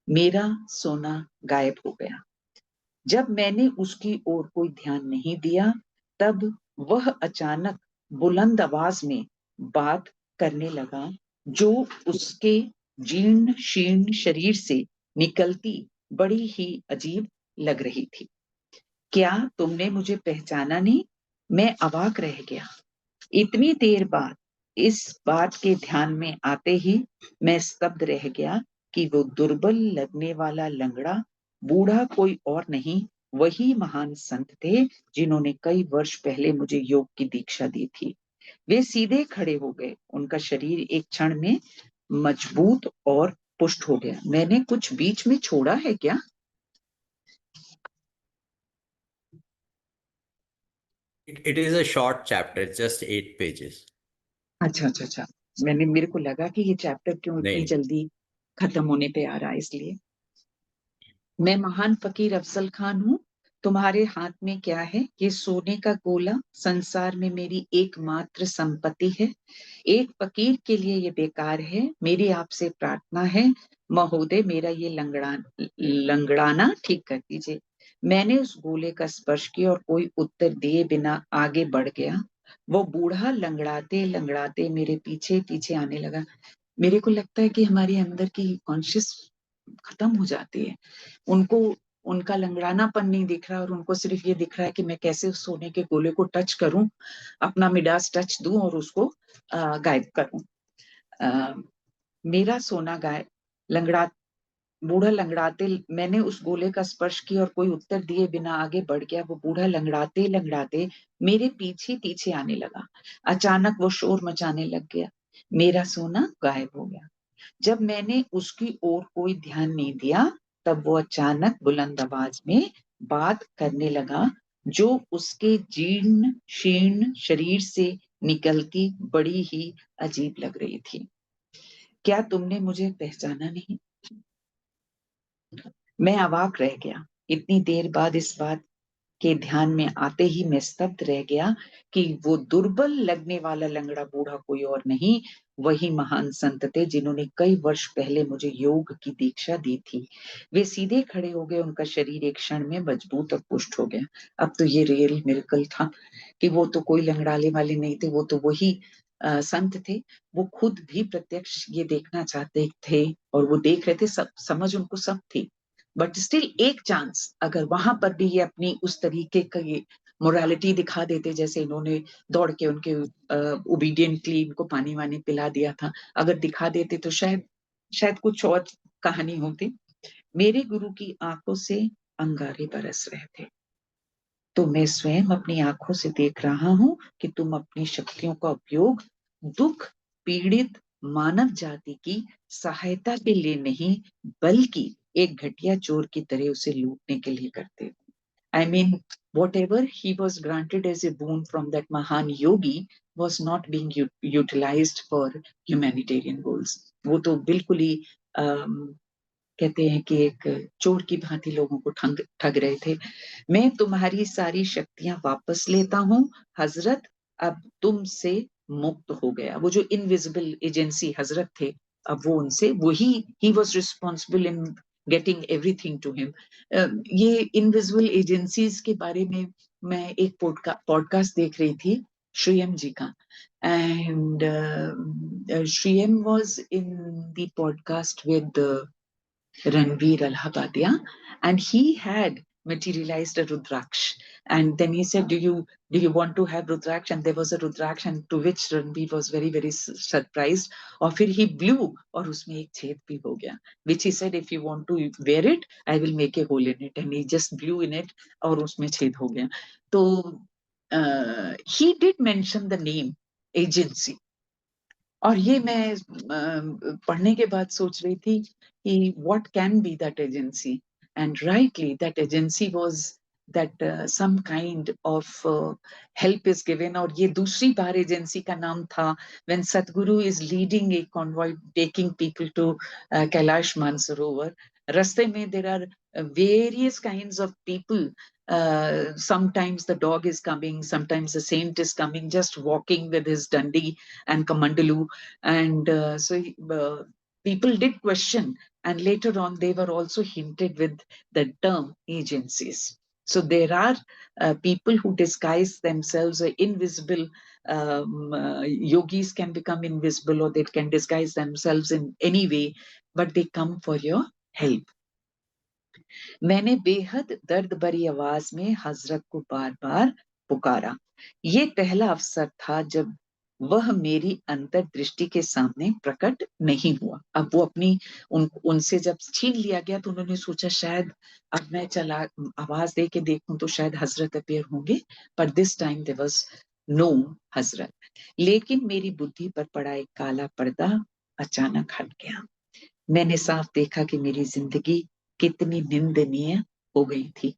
मेरा सोना गायब हो गया। जब मैंने उसकी ओर कोई ध्यान नहीं दिया तब वह अचानक बुलंद आवाज में बात करने लगा जो उसके जीर्ण शीर्ण शरीर से निकलती बड़ी ही अजीब लग रही थी। क्या तुमने मुझे पहचाना नहीं? मैं अवाक रह गया। इतनी देर बाद इस बात के ध्यान में आते ही मैं स्तब्ध रह गया कि वो दुर्बल लगने वाला लंगड़ा बूढ़ा कोई और नहीं, वही महान संत थे जिन्होंने कई वर्ष पहले मुझे योग की दीक्षा दी थी। वे सीधे खड़े हो गए। उनका शरीर एक क्षण में मजबूत और पुष्ट हो गया। मैंने कुछ बीच में छोड़ा है क्या?
It is a short chapter, it's just 8 pages.
अच्छा। मेरे को लगा कि ये चैप्टर क्यों इतनी
नहीं।
जल्दी खत्म होने पे आ रहा है, इसलिए। मैं महान फकीर अफजल खान हूँ, तुम्हारे हाथ में क्या है? ये सोने का गोला संसार में मेरी एकमात्र संपत्ति है। एक फकीर के लिए ये बेकार है। मेरी आपसे प्रार्थना है महोदय, मेरा ये लंगड़ाना ठीक कर दीजिए। मैंने उस गोले का स्पर्श किया और कोई उत्तर दिए बिना आगे बढ़ गया। वो बूढ़ा लंगड़ाते लंगड़ाते मेरे पीछे पीछे आने लगा। मेरे को लगता है कि हमारे अंदर की कॉन्शियस खत्म हो जाती है। उनको उनका लंगड़ानापन नहीं दिख रहा और उनको सिर्फ ये दिख रहा है कि मैं कैसे उस सोने के गोले को टच करूं, अपना मिडास टच दूं और उसको गायब करूं। मेरा सोना लंगड़ा बूढ़ा लंगड़ाते, मैंने उस गोले का स्पर्श किया और कोई उत्तर दिए बिना आगे बढ़ गया। वो बूढ़ा लंगड़ाते लंगड़ाते मेरे पीछे पीछे आने लगा। अचानक वो शोर मचाने लग गया। मेरा सोना गायब हो गया। जब मैंने उसकी ओर कोई ध्यान नहीं दिया, तब वो अचानक बुलंद आवाज में बात करने लगा, जो उसके जीर्ण शीर्ण शरीर से निकलती बड़ी ही अजीब लग रही थी। क्या तुमने मुझे पहचाना नहीं? मैं अवाक रह गया। इतनी देर बाद इस बात के ध्यान में आते ही मैं स्तब्ध रह गया कि वो दुर्बल लगने वाला लंगड़ा बूढ़ा कोई और नहीं, वही महान संत थे जिन्होंने कई वर्ष पहले मुझे योग की दीक्षा दी थी। वे सीधे खड़े हो गए, उनका शरीर एक क्षण में मजबूत और पुष्ट हो गया। अब तो ये रियल मिरेकल था कि वो तो कोई लंगड़ाने वाले नहीं थे, वो तो वही संत थे। वो खुद भी प्रत्यक्ष ये देखना चाहते थे और वो देख रहे थे, सब समझ उनको सब थी। बट स्टिल एक चांस, अगर वहां पर भी ये अपनी उस तरीके का ये मोरालिटी दिखा देते, जैसे इन्होंने दौड़ के उनके ओबीडियंटली इनको पानी वानी पिला दिया था, अगर दिखा देते तो शायद शायद कुछ और कहानी होती। मेरे गुरु की आंखों से अंगारे बरस रहे थे। तो मैं स्वयं अपनी आंखों से देख रहा हूं कि तुम अपनी शक्तियों का उपयोग दुख पीड़ित मानव जाति की सहायता के लिए नहीं, बल्कि एक घटिया चोर की तरह उसे लूटने के लिए करते हो। I mean, whatever he was granted as a boon from that Mahan Yogi was not being utilized for humanitarian goals. वो तो बिल्कुल ही कहते हैं कि एक चोर की भांति लोगों को ठग रहे थे। मैं तुम्हारी सारी शक्तियां वापस लेता हूँ हजरत, अब तुमसे मुक्त हो गया। वो जो इनविजिबल एजेंसी हजरत थे, अब वो उनसे, वही ही was responsible in getting everything to him. ये इनविजिबल एजेंसीज के बारे में मैं एक पॉडकास्ट देख रही थी श्रीएम जी का, and Sri M was in the podcast with Ranveer Allahabadia, and he had materialized a Rudraksh. And then he said, do you want to have Rudraksh? And there was a Rudraksh, and to which Ranveer was very, very surprised. और फिर he blew, और उसमें एक छेद भी हो गया. Which he said, if you want to wear it, I will make a hole in it. And he just blew in it, और उसमें छेद हो गया. तो he did mention the name agency. और ये मैं पढ़ने के बाद सोच रही थी कि what can be that agency, and rightly that agency was that some kind of help is given. और ये दूसरी बार एजेंसी का नाम था when Sadhguru is leading a convoy taking people to Kailash Mansarovar. रास्ते में there are various kinds of people. Sometimes the dog is coming, sometimes the saint is coming, just walking with his dandi and kamandalu. And people did question, and later on they were also hinted with the term agencies. So there are people who disguise themselves invisible. Yogis can become invisible, or they can disguise themselves in any way, but they come for your help. मैंने बेहद दर्द भरी आवाज में हजरत को बार बार पुकारा। ये पहला अवसर था जब वह मेरी अंतर्दृष्टि के सामने प्रकट नहीं हुआ। अब वो अपनी उनसे जब छीन लिया गया, तो उन्होंने सोचा शायद अब मैं चला आवाज दे के देखूं तो शायद हजरत अपीयर होंगे, पर this time there was no हजरत। लेकिन मेरी बुद्धि पर पड़ा एक काला पर्दा अचानक हट गया। मैंने साफ देखा कि मेरी जिंदगी कितनी निंदनीय हो गई थी।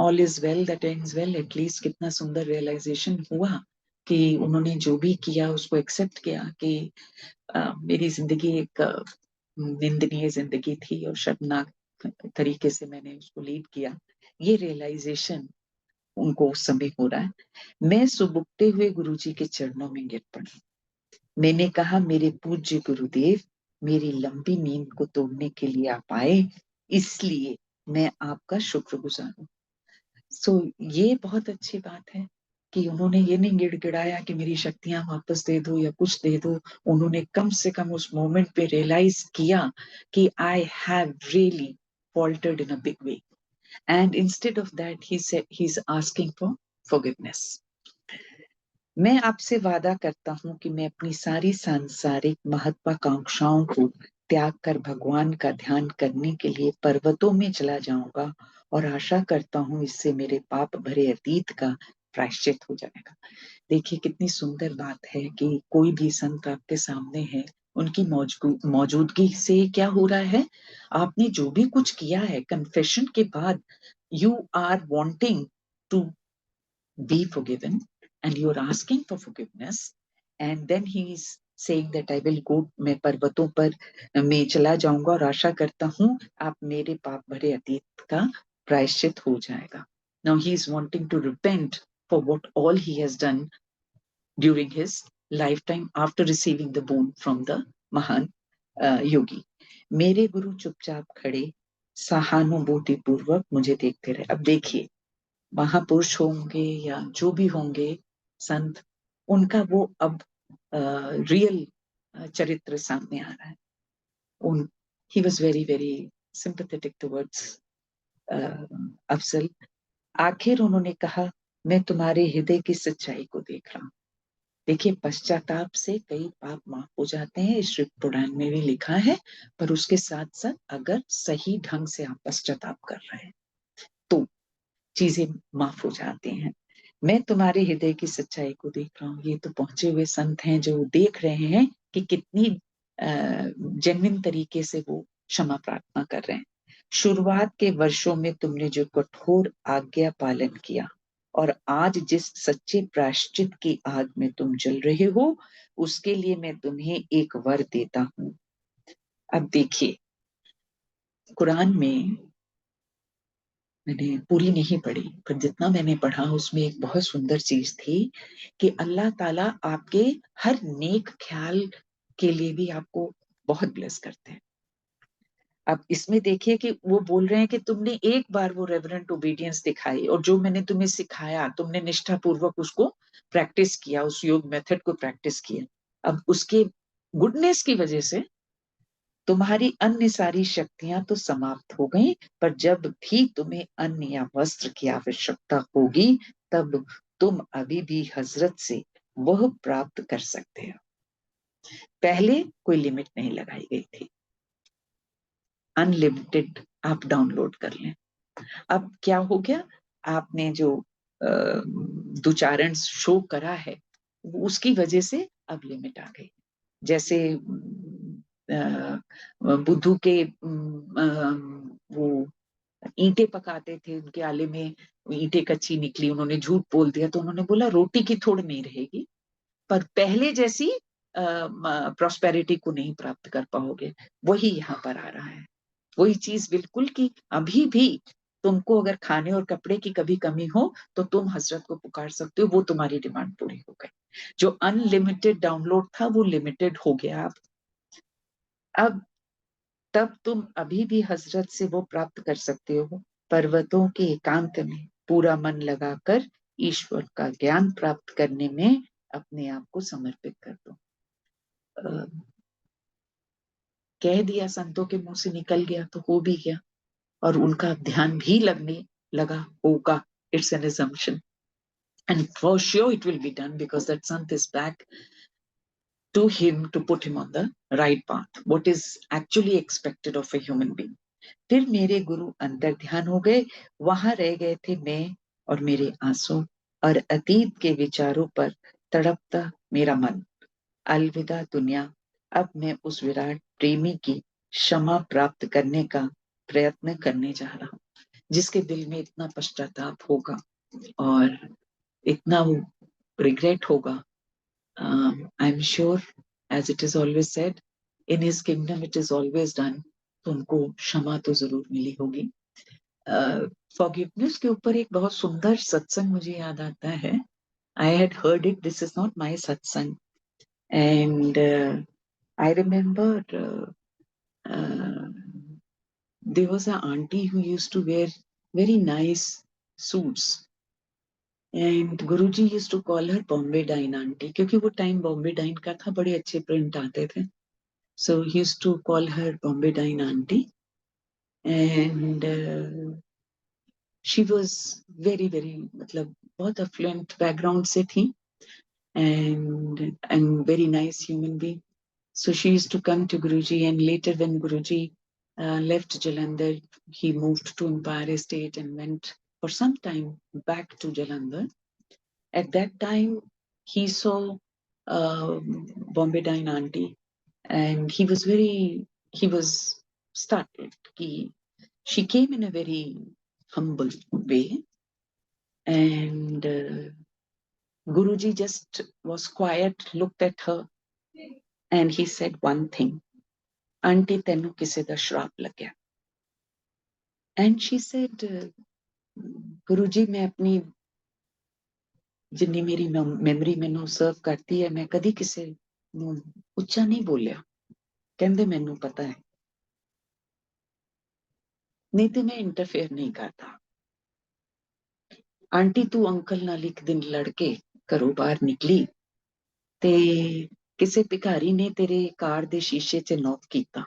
All is well that ends well, at least कितना सुंदर रियलाइजेशन हुआ कि उन्होंने जो भी किया उसको एक्सेप्ट किया कि मेरी जिंदगी एक निंदनीय जिंदगी थी और शर्मनाक तरीके से मैंने उसको लीड किया। ये रियलाइजेशन उनको उस समय हो रहा है। मैं सुबुकते हुए गुरुजी के चरणों में गिर पड़ी। मैंने कहा, मेरे पूज्य गुरुदेव, मेरी लंबी नींद को तोड़ने के लिए आप आए, इसलिए मैं आपका शुक्रगुजार हूँ। सो ये बहुत अच्छी बात है कि उन्होंने ये नहीं गिड़गिड़ाया कि मेरी शक्तियां वापस दे दो या कुछ दे दो। उन्होंने कम से कम उस मोमेंट पे रियलाइज किया कि I have really faltered in a big way, and instead of that he said he's asking for forgiveness. मैं आपसे वादा करता हूं कि मैं अपनी सारी सांसारिक महत्वाकांक्षाओं को त्याग कर भगवान का ध्यान करने के लिए पर्वतों में चला जाऊंगा और आशा करता हूं इससे मेरे पाप भरे अतीत का प्रायश्चित हो जाएगा। देखिए कितनी सुंदर बात है कि कोई भी संत आपके सामने है, उनकी मौजूदगी से क्या हो रहा है, आपने जो भी कुछ किया है कन्फेशन के बाद, you are wanting to be forgiven and you are asking for forgiveness, and then he is saying that I will go, मैं पर्वतों पर मैं चला जाऊंगा और आशा करता हूं आप मेरे पाप भरे अतीत का प्रायश्चित हो जाएगा। Now he is wanting to repent for what all he has done during his lifetime after receiving the boon from the महान योगी। मेरे गुरु चुपचाप खड़े सहानुभूति पूर्वक मुझे देखते रहे। अब देखिए महापुरुष होंगे या जो भी होंगे संत, उनका वो अब रियल चरित्र सामने आ रहा है। he was very very sympathetic towards Afzal. आखिर उन्होंने कहा मैं तुम्हारे हृदय की सच्चाई को देख रहा हूँ। देखिए पश्चाताप से कई पाप माफ हो जाते हैं, इस शिव पुराण में भी लिखा है, पर उसके साथ साथ अगर सही ढंग से आप पश्चाताप कर रहे हैं तो चीजें माफ हो जाती हैं। मैं तुम्हारे हृदय की सच्चाई को देख रहा हूँ। ये तो पहुंचे हुए संत हैं जो देख रहे हैं कि कितनी जेन्युइन तरीके से वो क्षमा प्रार्थना कर रहे हैं। शुरुआत के वर्षों में तुमने जो कठोर आज्ञा पालन किया और आज जिस सच्चे प्रायश्चित की आग में तुम जल रहे हो, उसके लिए मैं तुम्हें एक वर देता हूं। अब देखिए कुरान में मैंने पूरी नहीं पढ़ी, पर जितना मैंने पढ़ा उसमें एक बहुत सुंदर चीज थी कि अल्लाह ताला आपके हर नेक ख्याल के लिए भी आपको बहुत ब्लेस करते हैं। अब इसमें देखिए कि वो बोल रहे हैं कि तुमने एक बार वो रेवरेंट ओबीडियंस दिखाई और जो मैंने तुम्हें सिखाया तुमने निष्ठापूर्वक उसको प्रैक्टिस किया, उस योग मेथड को प्रैक्टिस किया। अब उसके गुडनेस की वजह से तुम्हारी अन्य सारी शक्तियां तो समाप्त हो गई, पर जब भी तुम्हें अन्न या वस्त्र की आवश्यकता होगी तब तुम अभी भी हजरत से वह प्राप्त कर सकते हो। पहले कोई लिमिट नहीं लगाई गई थी, अनलिमिटेड आप डाउनलोड कर लें। अब क्या हो गया, आपने जो दुचारण शो करा है उसकी वजह से अब लिमिट आ गई। जैसे बुद्धू के वो ईंटें पकाते थे, उनके आले में ईंटें कच्ची निकली, उन्होंने झूठ बोल दिया तो उन्होंने बोला रोटी की थोड़ नहीं रहेगी, पर पहले जैसी प्रॉस्पेरिटी को नहीं प्राप्त कर पाओगे। वही यहाँ पर आ रहा है, वही चीज बिल्कुल कि अभी भी तुमको अगर खाने और कपड़े की कभी कमी हो तो तुम हजरत को पुकार सकते हो, वो तुम्हारी डिमांड पूरी हो गई। जो अनलिमिटेड डाउनलोड था वो लिमिटेड हो गया। अब तब तुम अभी भी हजरत से वो प्राप्त कर सकते हो। पर्वतों के एकांत में पूरा मन लगाकर ईश्वर का ज्ञान प्राप्त करने में अपने आप को समर्पित कर दो। कह दिया, संतों के मुंह से निकल गया तो हो भी गया, और उनका ध्यान भी लगने लगा होगा। It's an assumption, and for sure it will be done because that sant is back to him to put him on the right path, what is actually expected of a human being. फिर मेरे गुरु अंतर ध्यान हो गए, वहां रह गए थे मैं और मेरे आंसू और अतीत के विचारों पर तड़पता मेरा मन। अलविदा दुनिया, अब मैं उस विराट प्रेमी की क्षमा प्राप्त करने का प्रयत्न करने जा रहा हूँ, जिसके दिल में इतना पश्चाताप होगा और इतना वो रिग्रेट होगा। I am sure, as it is always said, in his kingdom it is always done, तो उनको क्षमा तो जरूर मिली होगी। फॉरगिवनेस के ऊपर एक बहुत सुंदर सत्संग मुझे याद आता है। I had heard it, this is not my सत्संग, and I remember there was an auntie who used to wear very nice suits, and Guruji used to call her Bombay Dine auntie, क्योंकि वो टाइम बॉम्बे डाइन का था, बड़े अच्छे प्रिंट आते थे, so he used to call her Bombay Dine auntie, and she was very very मतलब बहुत affluent background से थी, and very nice human being. So she used to come to Guruji, and later when Guruji left Jalandhar, he moved to Empire Estate and went for some time back to Jalandhar. At that time, he saw Bombay Dine auntie, and he was startled. She came in a very humble way, and Guruji just was quiet, looked at her, and he said one thing, "Auntie, tenu kise da shrap lag gaya." And she said, "Guruji, मैं अपनी जिन्नी मेरी memory मैनू serve करती है, मैं कदी किसे नू ਉੱਚਾ नहीं बोलिया, कहंदे मैनू पता है, नहीं ते मैं इंटरफेयर नहीं करता। आंटी तू अंकल नाल एक दिन लड़के घरों बाहर निकली ते किसे भिखारी ने तेरे कार दे शीशे च नॉक कीता,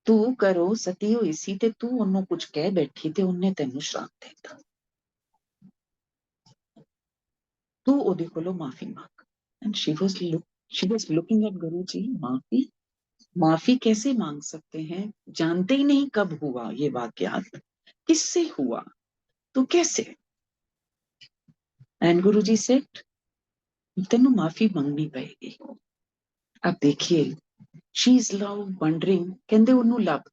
तू घरों सती होई सी ते तू ओनू कुछ कह बैठी ते उन्ने तैनू श्राप देता, तू ओदे कोलों माफी मांग। And she was looking at Guruji, माफी कैसे मांग सकते हैं, जानते ही नहीं कब हुआ ये वाकयात, किससे हुआ, तो कैसे। एंड गुरुजी सेड तेनू माफी मांगनी पड़ेगी। अब देखिए, शी इज लव वंडरिंग, कहंदे ओनू लभ,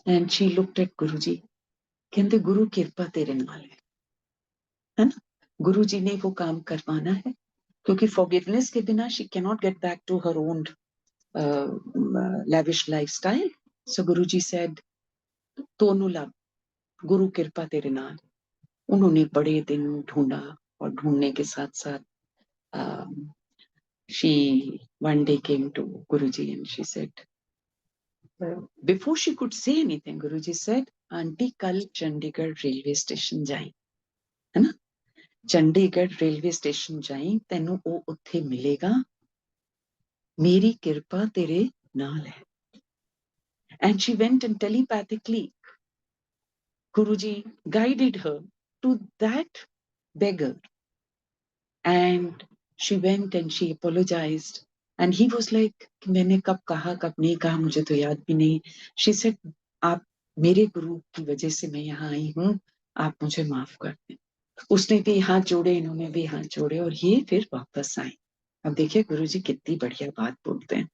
एंड शी लुक्ड एट गुरुजी, कहंदे गुरु कृपा तेरे नाल है ना, गुरुजी ने वो काम करवाना है, क्योंकि फॉरगिवनेस के बिना she can not get back to her own lavish lifestyle. So Guruji said, "तो ओनू लभ, गुरु कृपा तेरे नाल।" उन्होंने बड़े दिन ढूंढा, और ढूंढने के साथ साथ she one day came to Guruji and she said, before she could say anything, Guruji said, "aunty कल चंडीगढ़ रेलवे स्टेशन जाई, है ना, चंडीगढ़ रेलवे स्टेशन जाई, तेनू ओ उत्थे मिलेगा, मेरी कृपा तेरे नाल है." And she went and telepathically, Guruji guided her to that beggar, and she went and she apologized, and he was like, मैंने कब कहा कब नहीं कहा मुझे तो याद भी नहीं। She said, आप मेरे गुरु की वजह से मैं यहाँ आई हूँ, आप मुझे माफ कर दें। उसने भी हाथ जोड़े, इन्होंने भी हाथ जोड़े, और ये फिर वापस आई। अब देखिए गुरुजी कितनी बढ़िया बात बोलते हैं।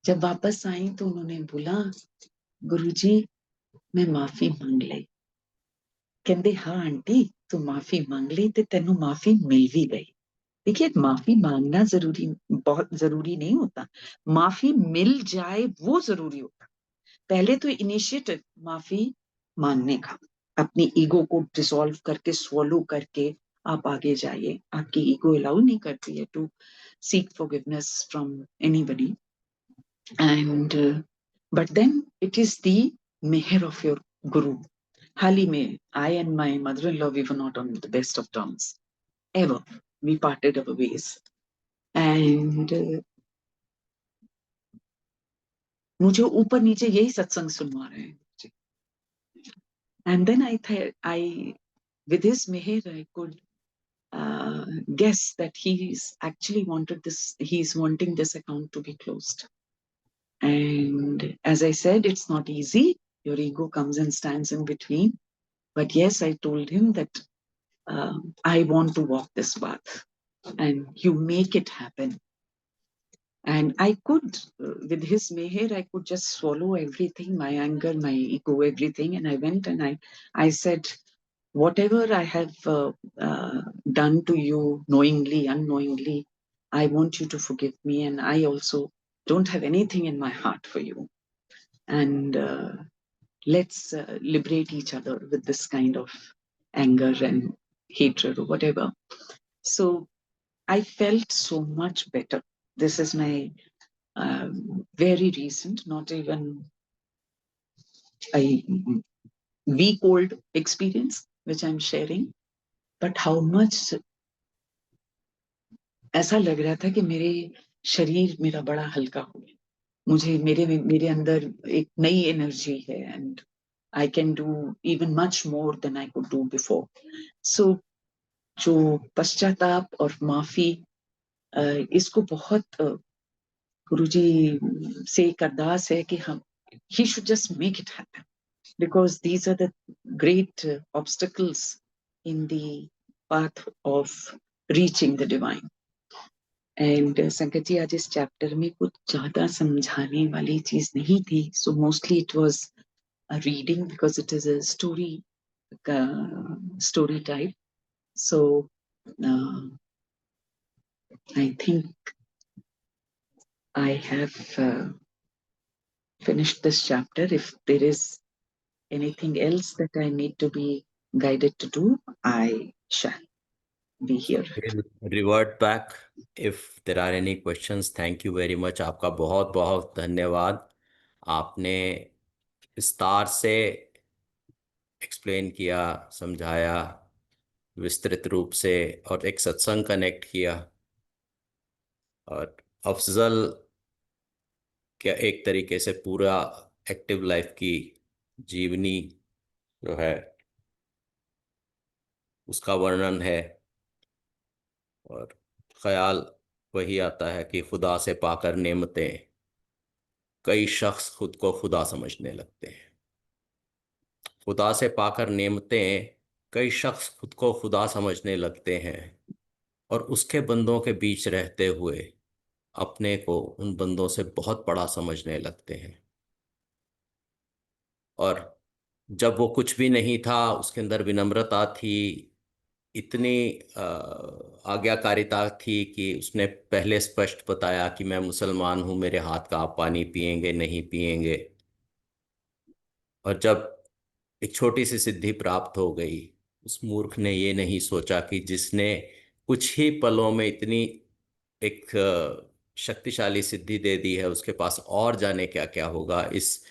जब वापस आई तो उन्होंने बोला, गुरुजी मैं माफी मांग ली। कहते हाँ आंटी तू माफी मांग ली ते तेनू माफी मिल भी गई। देखिए माफी मांगना बहुत जरूरी नहीं होता, माफी मिल जाए वो जरूरी होता। पहले तो इनिशिएटिव माफी मांगने का, अपनी ईगो को डिसॉल्व करके स्वॉलो करके आप आगे जाइए। आपकी ईगो अलाउ नहीं करती है to seek forgiveness from anybody, and but then it is the मेहर ऑफ योर गुरु। हाल ही में I and my mother-in-law, we were not on the best of terms ever. We parted our ways, and मुझे ऊपर नीचे यही सत्संग सुनवा रहे हैं। And then I with his meher I could guess that he's actually he's wanting this account to be closed. And as I said, it's not easy. Your ego comes and stands in between. But yes, I told him that I want to walk this path, and you make it happen. And I could, with his meher, I could just swallow everything, my anger, my ego, everything. And I went and I said, whatever I have done to you, knowingly, unknowingly, I want you to forgive me. And I also don't have anything in my heart for you. And let's liberate each other with this kind of anger and hatred or whatever. So I felt so much better. This is my very recent, not even a week-old experience, which I'm sharing. But how much ऐसा लग रहा था कि मेरे शरीर मेरा बड़ा हल्का हो गया, मुझे मेरे अंदर एक नई एनर्जी है, and I can do even much more than I could do before. So जो पश्चाताप और माफी इसको बहुत गुरुजी से एक अरदास है कि हम he should just make it happen, because these are the great obstacles in the path of reaching the divine. And संकट जी, आज इस चैप्टर में कुछ ज्यादा समझाने वाली चीज नहीं थी, so mostly it was a reading because it is a story type. So I think I have finished this chapter. If there is anything else that I need to be guided to do, I shall be here.
We'll revert back if there are any questions. Thank you very much. आपका बहुत बहुत धन्यवाद. आपने विस्तार से एक्सप्लेन किया, समझाया विस्तृत रूप से, और एक सत्संग कनेक्ट किया, और अफजल क्या एक तरीके से पूरा एक्टिव लाइफ की जीवनी जो है उसका वर्णन है. और ख्याल वही आता है कि खुदा से पाकर नेमतें कई शख्स खुद को खुदा समझने लगते हैं. खुदा से पाकर नेमतें कई शख्स खुद को खुदा समझने लगते हैं, और उसके बंदों के बीच रहते हुए अपने को उन बंदों से बहुत बड़ा समझने लगते हैं. और जब वो कुछ भी नहीं था, उसके अंदर विनम्रता थी, इतनी आज्ञाकारिता थी कि उसने पहले स्पष्ट बताया कि मैं मुसलमान हूँ, मेरे हाथ का आप पानी पिएंगे नहीं पिएंगे. और जब एक छोटी सी सिद्धि प्राप्त हो गई, उस मूर्ख ने ये नहीं सोचा कि जिसने कुछ ही पलों में इतनी एक शक्तिशाली सिद्धि दे दी है, उसके पास और जाने क्या क्या होगा. इस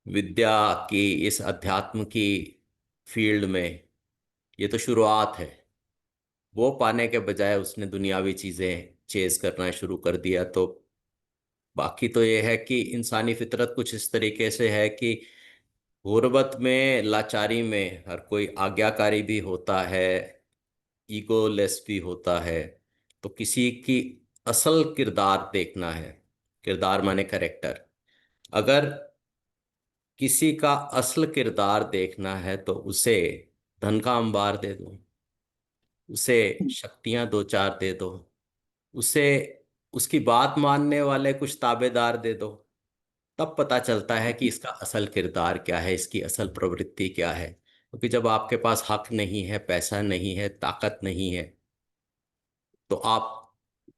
विद्या की, इस अध्यात्म की फील्ड में ये तो शुरुआत है. वो पाने के बजाय उसने दुनियावी चीजें चेज करना शुरू कर दिया. तो बाकी तो ये है कि इंसानी फितरत कुछ इस तरीके से है कि गुर्बत में, लाचारी में हर कोई आज्ञाकारी भी होता है, ईगोलेस भी होता है. तो किसी की असल किरदार देखना है. किरदार माने करेक्टर. अगर किसी का असल किरदार देखना है तो उसे धन का अंबार दे दो, उसे शक्तियां दो चार दे दो, उसे उसकी बात मानने वाले कुछ ताबेदार दे दो. तब पता चलता है कि इसका असल किरदार क्या है, इसकी असल प्रवृत्ति क्या है. क्योंकि जब आपके पास हक नहीं है, पैसा नहीं है, ताकत नहीं है, तो आप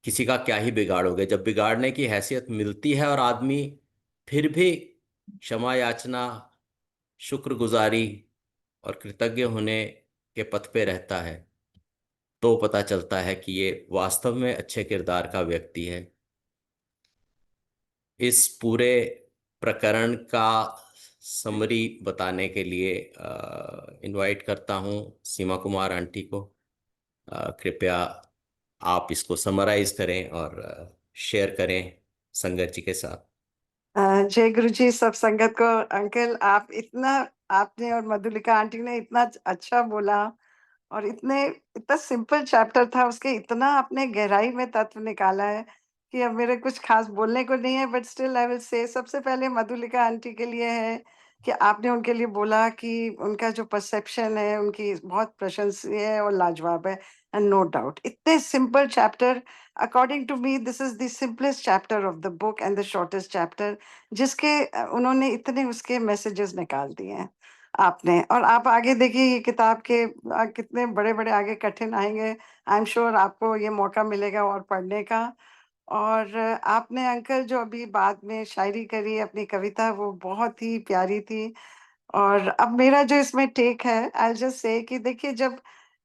किसी का क्या ही बिगाड़ोगे. जब बिगाड़ने की हैसियत मिलती है और आदमी फिर भी क्षमा याचना, शुक्रगुजारी और कृतज्ञ होने के पथ पे रहता है, तो पता चलता है कि ये वास्तव में अच्छे किरदार का व्यक्ति है. इस पूरे प्रकरण का समरी बताने के लिए इनवाइट करता हूं सीमा कुमार आंटी को. कृपया आप इसको समराइज करें और शेयर करें संगत जी के साथ.
जय गुरु जी सब संगत को. अंकल, आप इतना, आपने और मधुलिका आंटी ने इतना अच्छा बोला, और इतना सिंपल चैप्टर था, उसके इतना आपने गहराई में तत्व निकाला है कि अब मेरे कुछ खास बोलने को नहीं है. But still I will say, सबसे पहले मधुलिका आंटी के लिए है कि आपने उनके लिए बोला कि उनका जो परसेप्शन है उनकी बहुत प्रशंसनीय है और लाजवाब है. एंड नो डाउट, इतने simple chapter, according to me this is the simplest chapter of the book and the shortest chapter, जिसके उन्होंने इतने उसके मैसेजेस निकाल दिए हैं आपने. और आप आगे देखिए, ये किताब के कितने बड़े बड़े आगे कठिन आएंगे. आई एम श्योर आपको ये मौका मिलेगा और पढ़ने का. और आपने अंकल जो अभी बाद में शायरी करी, अपनी कविता, वो बहुत ही प्यारी थी. और अब मेरा जो इसमें टेक है, आई जस्ट से कि देखिए, जब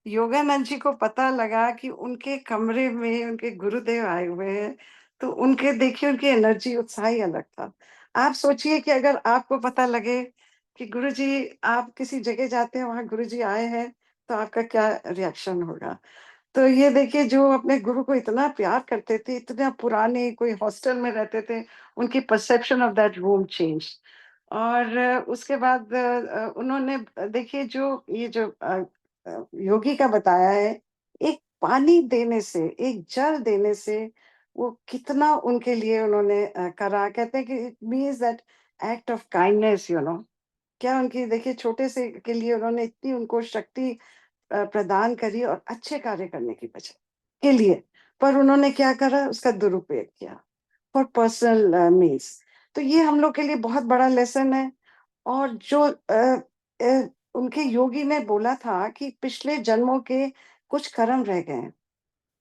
योगानंद जी को पता लगा कि उनके कमरे में उनके गुरुदेव आए हुए हैं, तो उनके देखिए उनकी एनर्जी, उत्साह ही अलग था. आप सोचिए कि अगर आपको पता लगे कि गुरुजी, आप किसी जगह जाते हैं, वहां गुरुजी आए हैं, तो आपका क्या रिएक्शन होगा. तो ये देखिए, जो अपने गुरु को इतना प्यार करते थे, इतना पुराने, कोई हॉस्टल में रहते थे, उनकी perception of that room change. और उसके बाद उन्होंने देखिए जो ये जो योगी का बताया है, एक पानी देने से, एक जल देने से वो कितना उनके लिए उन्होंने करा। कहते हैं कि it means that act of kindness, you know, क्या उनकी देखिए छोटे से के लिए उन्होंने इतनी उनको शक्ति प्रदान करी और अच्छे कार्य करने की वजह के लिए, पर उन्होंने क्या करा, उसका दुरुपयोग किया फॉर पर्सनल मीन्स। तो ये हम लोग के लिए बहुत बड़ा लेसन है। और जो उनके योगी ने बोला था कि पिछले जन्मों के कुछ कर्म रह गए हैं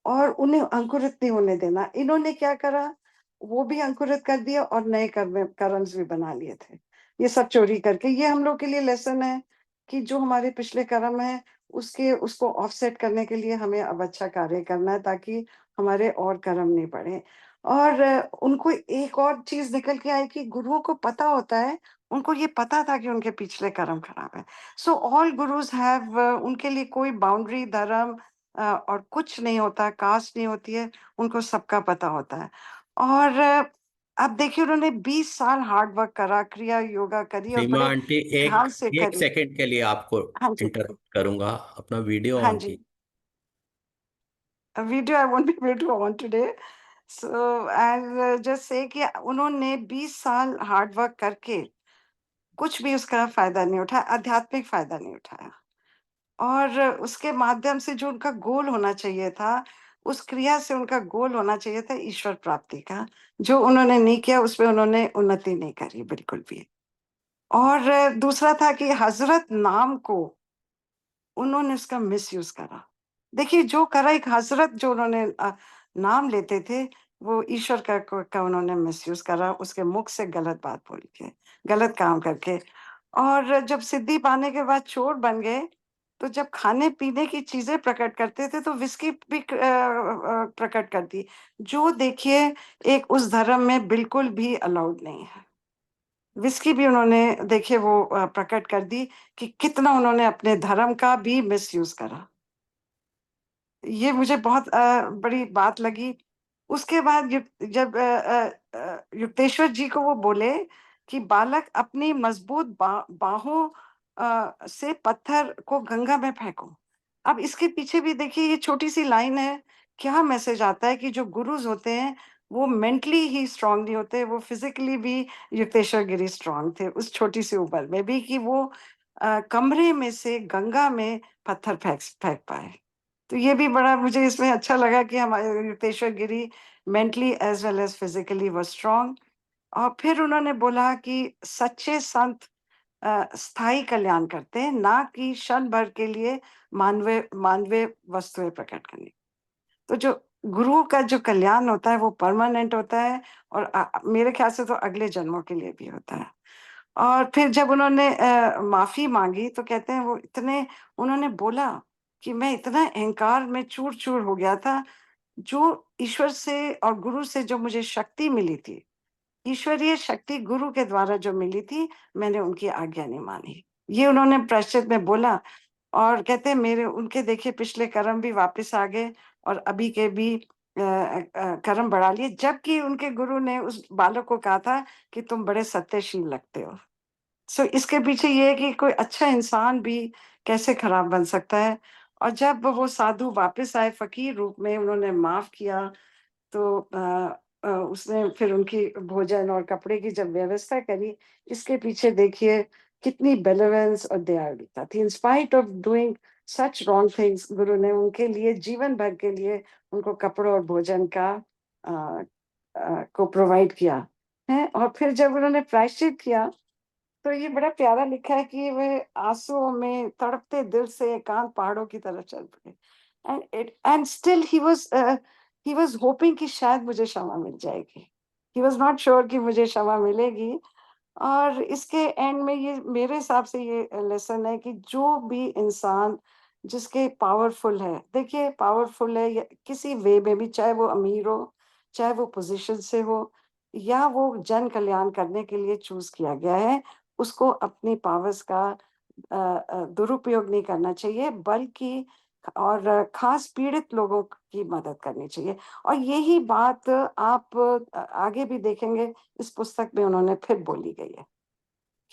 और उन्हें अंकुरित नहीं होने देना, इन्होंने क्या करा, वो भी अंकुरित कर दिया और नए कर्म्स भी बना लिए थे, ये सब चोरी करके। ये हम लोग के लिए लेसन है कि जो हमारे पिछले कर्म है उसको ऑफसेट करने के लिए हमें अब अच्छा कार्य करना है, ताकि हमारे और कर्म नहीं बढ़े। और उनको एक और चीज निकल के आई कि गुरुओं को पता होता है, उनको ये पता था कि उनके पिछले कर्म खराब है। सो ऑल गुरुज हैव, उनके लिए कोई बाउंड्री, धर्म और कुछ नहीं होता, कास्ट नहीं होती है, उनको सबका पता होता है। और अब देखिए उन्होंने 20 साल हार्ड वर्क करा, क्रिया योगा करी और
सीमा
बड़े
आंटी,
ध्यान से
एक
करी।
सेकंड के लिए आपको
हाँ जी,
इंटरप्ट करूंगा, अपना वीडियो
हाँ
ऑन
जी।
कीजिए।
Video I won't be able to on today, so I just say कि उन्होंने 20 साल हार्ड वर्क करके कुछ भी उसका फायदा नहीं उठाया, आध्यात्मिक फायदा नहीं उठाया। और उसके माध्यम से जो उनका गोल होना चाहिए था, उस क्रिया से उनका गोल होना चाहिए था ईश्वर प्राप्ति का, जो उन्होंने नहीं किया, उसमें उन्होंने उन्नति नहीं करी बिल्कुल भी। और दूसरा था कि हजरत नाम को उन्होंने उसका मिसयूज करा। देखिए जो करा, एक हजरत जो उन्होंने नाम लेते थे, वो ईश्वर का उन्होंने मिसयूज करा, उसके मुख से गलत बात बोल के, गलत काम करके। और जब सिद्धि पाने के बाद चोर बन गए, तो जब खाने पीने की चीजें प्रकट करते थे तो विस्की भी प्रकट कर दी, जो देखिए एक उस धर्म में बिल्कुल भी अलाउड नहीं है। विस्की भी उन्होंने देखिए वो प्रकट कर दी कि कितना उन्होंने अपने धर्म का भी मिसयूज करा। ये मुझे बहुत बड़ी बात लगी। उसके बाद जब युक्तेश्वर जी को वो बोले कि बालक अपनी मजबूत बाहों से पत्थर को गंगा में फेंको। अब इसके पीछे भी देखिए ये छोटी सी लाइन है, क्या मैसेज आता है कि जो गुरुज होते हैं वो मेंटली ही स्ट्रांग नहीं होते, वो फिजिकली भी युक्तेश्वर गिरी स्ट्रांग थे उस छोटी सी उम्र में भी, कि वो कमरे में से गंगा में पत्थर फेंक पाए। तो ये भी बड़ा मुझे इसमें अच्छा लगा कि हमारे Yukteshwar Giri mentally as well as physically वो स्ट्रांग। और फिर उन्होंने बोला कि सच्चे संत स्थायी कल्याण करते हैं, ना कि क्षण भर के लिए मानवीय मानवीय वस्तुएं प्रकट करने। तो जो गुरु का जो कल्याण होता है वो परमानेंट होता है, और मेरे ख्याल से तो अगले जन्मों के लिए भी होता है। और फिर जब उन्होंने माफी मांगी तो कहते हैं वो इतने, उन्होंने बोला कि मैं इतना अहंकार में चूर चूर हो गया था, जो ईश्वर से और गुरु से जो मुझे शक्ति मिली थी, ईश्वरीय शक्ति गुरु के द्वारा जो मिली थी, मैंने उनकी आज्ञा नहीं मानी। ये उन्होंने प्रायश्चित में बोला। और कहते हैं मेरे उनके देखिए पिछले कर्म भी वापस आ गए और अभी के भी कर्म बढ़ा लिए, जबकि उनके गुरु ने उस बालक को कहा था कि तुम बड़े सत्यशील लगते हो। सो इसके पीछे ये है कि कोई अच्छा इंसान भी कैसे खराब बन सकता है। और जब वो साधु वापस आए फकीर रूप में, उन्होंने माफ किया, तो उसने फिर उनकी भोजन और कपड़े की जब व्यवस्था करी, इसके पीछे देखिए कितनी बेनेवलेंस और दयालुता थी। In spite of doing such wrong things, गुरु ने उनके लिए जीवन भर के लिए उनको कपड़ों और भोजन का को प्रोवाइड किया है। और फिर जब उन्होंने प्रायश्चित किया, तो ये बड़ा प्यारा लिखा है कि वे आंसुओं में तड़पते दिल से एकांत पहाड़ों की तरफ चल पड़े। And still he was hopping कि शायद मुझे क्षमा मिल जाएगी। ही वाज नॉट श्योर कि मुझे क्षमा मिलेगी। और इसके एंड में ये मेरे हिसाब से ये लेसन है कि जो भी इंसान जिसके पावरफुल है, देखिए पावरफुल है किसी वे में भी, चाहे वो अमीर हो, चाहे वो पोजीशन से हो, या वो जन कल्याण करने के लिए चूज किया गया है, उसको अपनी पावर्स का दुरुपयोग नहीं करना चाहिए, बल्कि और खास पीड़ित लोगों की मदद करनी चाहिए। और यही बात आप आगे भी देखेंगे इस पुस्तक में उन्होंने फिर बोली गई है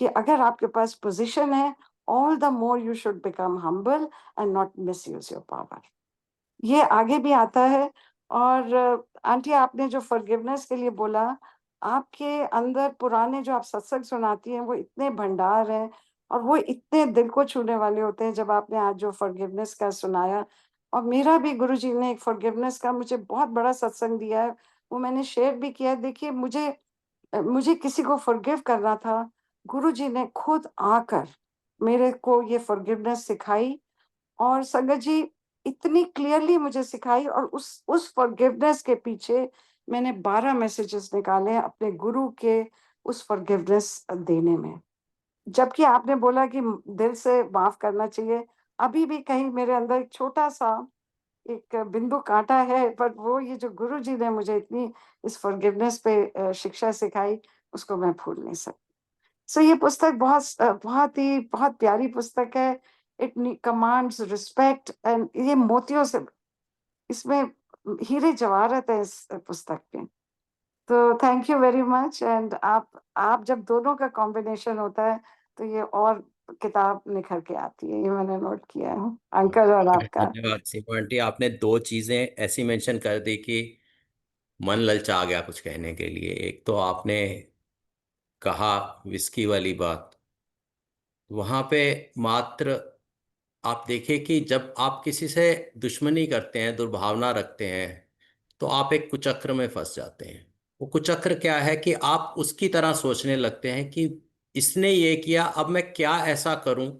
कि अगर आपके पास पोजीशन है, all the more you should become humble and not misuse your power. ये आगे भी आता है। और आंटी आपने जो फॉरगिवनेस के लिए बोला, आपके अंदर पुराने जो आप सत्संग सुनाती हैं वो इतने भंडार हैं और वो इतने दिल को छूने वाले होते हैं। जब आपने आज जो फॉरगिवनेस का सुनाया, और मेरा भी गुरुजी ने एक फॉरगिवनेस का मुझे बहुत बड़ा सत्संग दिया है, वो मैंने शेयर भी किया है। देखिए मुझे किसी को फॉरगिव करना था, गुरुजी ने खुद आकर मेरे को ये फॉरगिवनेस सिखाई। और संगत जी इतनी क्लियरली मुझे सिखाई, और उस फॉरगिवनेस के पीछे मैंने 12 मैसेजेस निकाले हैं अपने गुरु के उस फॉरगिवनेस देने में। जबकि आपने बोला कि दिल से माफ करना चाहिए, अभी भी कहीं मेरे अंदर एक छोटा सा एक बिंदु कांटा है, पर वो ये जो गुरु जी ने मुझे इतनी इस फॉरगिवनेस पे शिक्षा सिखाई, उसको मैं भूल नहीं सकती। सो ये पुस्तक बहुत प्यारी पुस्तक है। इट कमांड्स रिस्पेक्ट, एंड ये मोतियों से, इसमें हीरे जवाहरत है इस पुस्तक के। तो thank you very much. And आप जब दोनों का कॉम्बिनेशन होता है तो ये और किताब निखर के आती है, ये मैंने नोट किया है अंकल और आपका।
धन्यवाद सीमा आंटी, आपने दो चीजें ऐसी मेंशन कर दी कि मन ललचा गया कुछ कहने के लिए। एक तो आपने कहा विस्की वाली बात, वहां पे मात्र आप देखिए कि जब आप किसी से दुश्मनी करते हैं, दुर्भावना रखते हैं, तो आप एक कुचक्र में फंस जाते हैं। वो कुचक्र क्या है कि आप उसकी तरह सोचने लगते हैं कि इसने ये किया, अब मैं क्या ऐसा करूं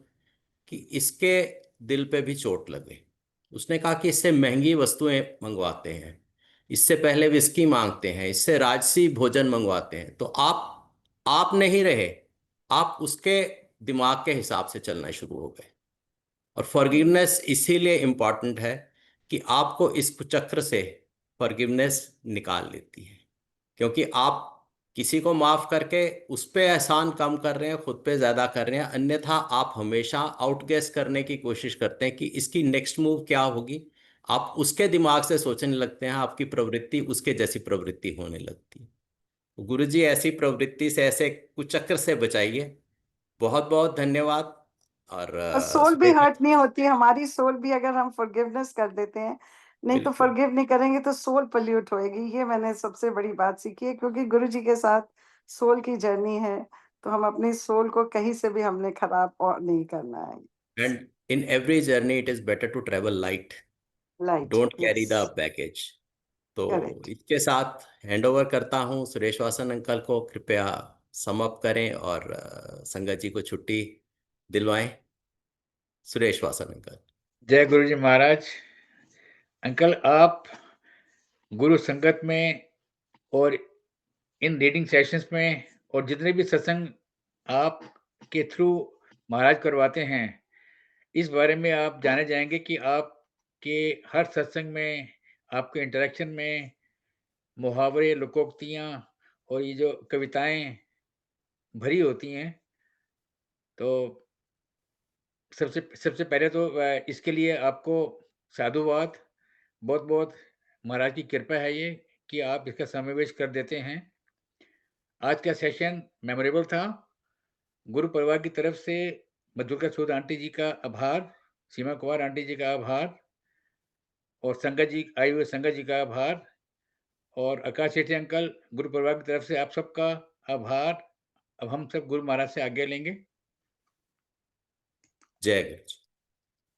कि इसके दिल पे भी चोट लगे। उसने कहा कि इससे महंगी वस्तुएं मंगवाते हैं, इससे पहले विस्की मांगते हैं, इससे राजसी भोजन मंगवाते हैं, तो आप नहीं रहे, आप उसके दिमाग के हिसाब से चलना शुरू हो गए। और फॉरगिवनेस इसीलिए इम्पॉर्टेंट है कि आपको इस कुचक्र से फॉरगिवनेस निकाल लेती है, क्योंकि आप किसी को माफ करके उस पे एहसान कम कर रहे हैं, खुद पे ज्यादा कर रहे हैं। अन्यथा आप हमेशा आउटगेस करने की कोशिश करते हैं कि इसकी नेक्स्ट मूव क्या होगी। आप उसके दिमाग से सोचने लगते हैं, आपकी प्रवृत्ति उसके जैसी प्रवृत्ति होने लगती है। तो गुरुजी ऐसी प्रवृत्ति से, ऐसे कुचक्र से बचाइए। बहुत बहुत धन्यवाद। और
सोल भी
सुरेश,
हर्ट नहीं होती हमारी, सोल भी अगर हम फॉरगिवनेस कर देते हैं, नहीं तो
बिल्कुल
फॉरगिव नहीं करेंगे तो सोल पल्यूट होएगी। ये मैंने सबसे बड़ी बात सीखी है, क्योंकि गुरु जी के साथ सोल की जर्नी है, तो हम अपनी सोल को कहीं से भी हमने खराब और नहीं करना है।
And in every journey it is better to travel light,
light,
don't carry
yes,
the baggage. तो
करेक्ट।
इसके साथ हैंड ओवर करता हूँ सुरेश वासन अंकल को। कृपया सम अप करें और संगत जी को छुट्टी दिलवाएं। सुरेश वासन अंकल।
जय गुरु जी महाराज। अंकल, आप गुरु संगत में और इन रीडिंग सेशंस में और जितने भी सत्संग आप के थ्रू महाराज करवाते हैं, इस बारे में आप जाने जाएंगे कि आपके हर सत्संग में, आपके इंटरेक्शन में मुहावरे, लोकोक्तियाँ और ये जो कविताएं भरी होती हैं। तो सबसे सबसे पहले तो इसके लिए आपको साधुवाद। बहुत-बहुत महाराज की कृपा है ये कि आप इसका समावेश कर देते हैं। आज का सेशन मेमोरेबल था। गुरु परिवार की तरफ से मधुलिका सूद आंटी जी का आभार, सीमा कुमार आंटी जी का आभार और संगत जी, आए हुए संगत जी का आभार और आकाश सेठी अंकल, गुरु परिवार की तरफ से आप सबका आभार। अब हम सब गुरु महाराज से आज्ञा लेंगे।
जय गुरु जी।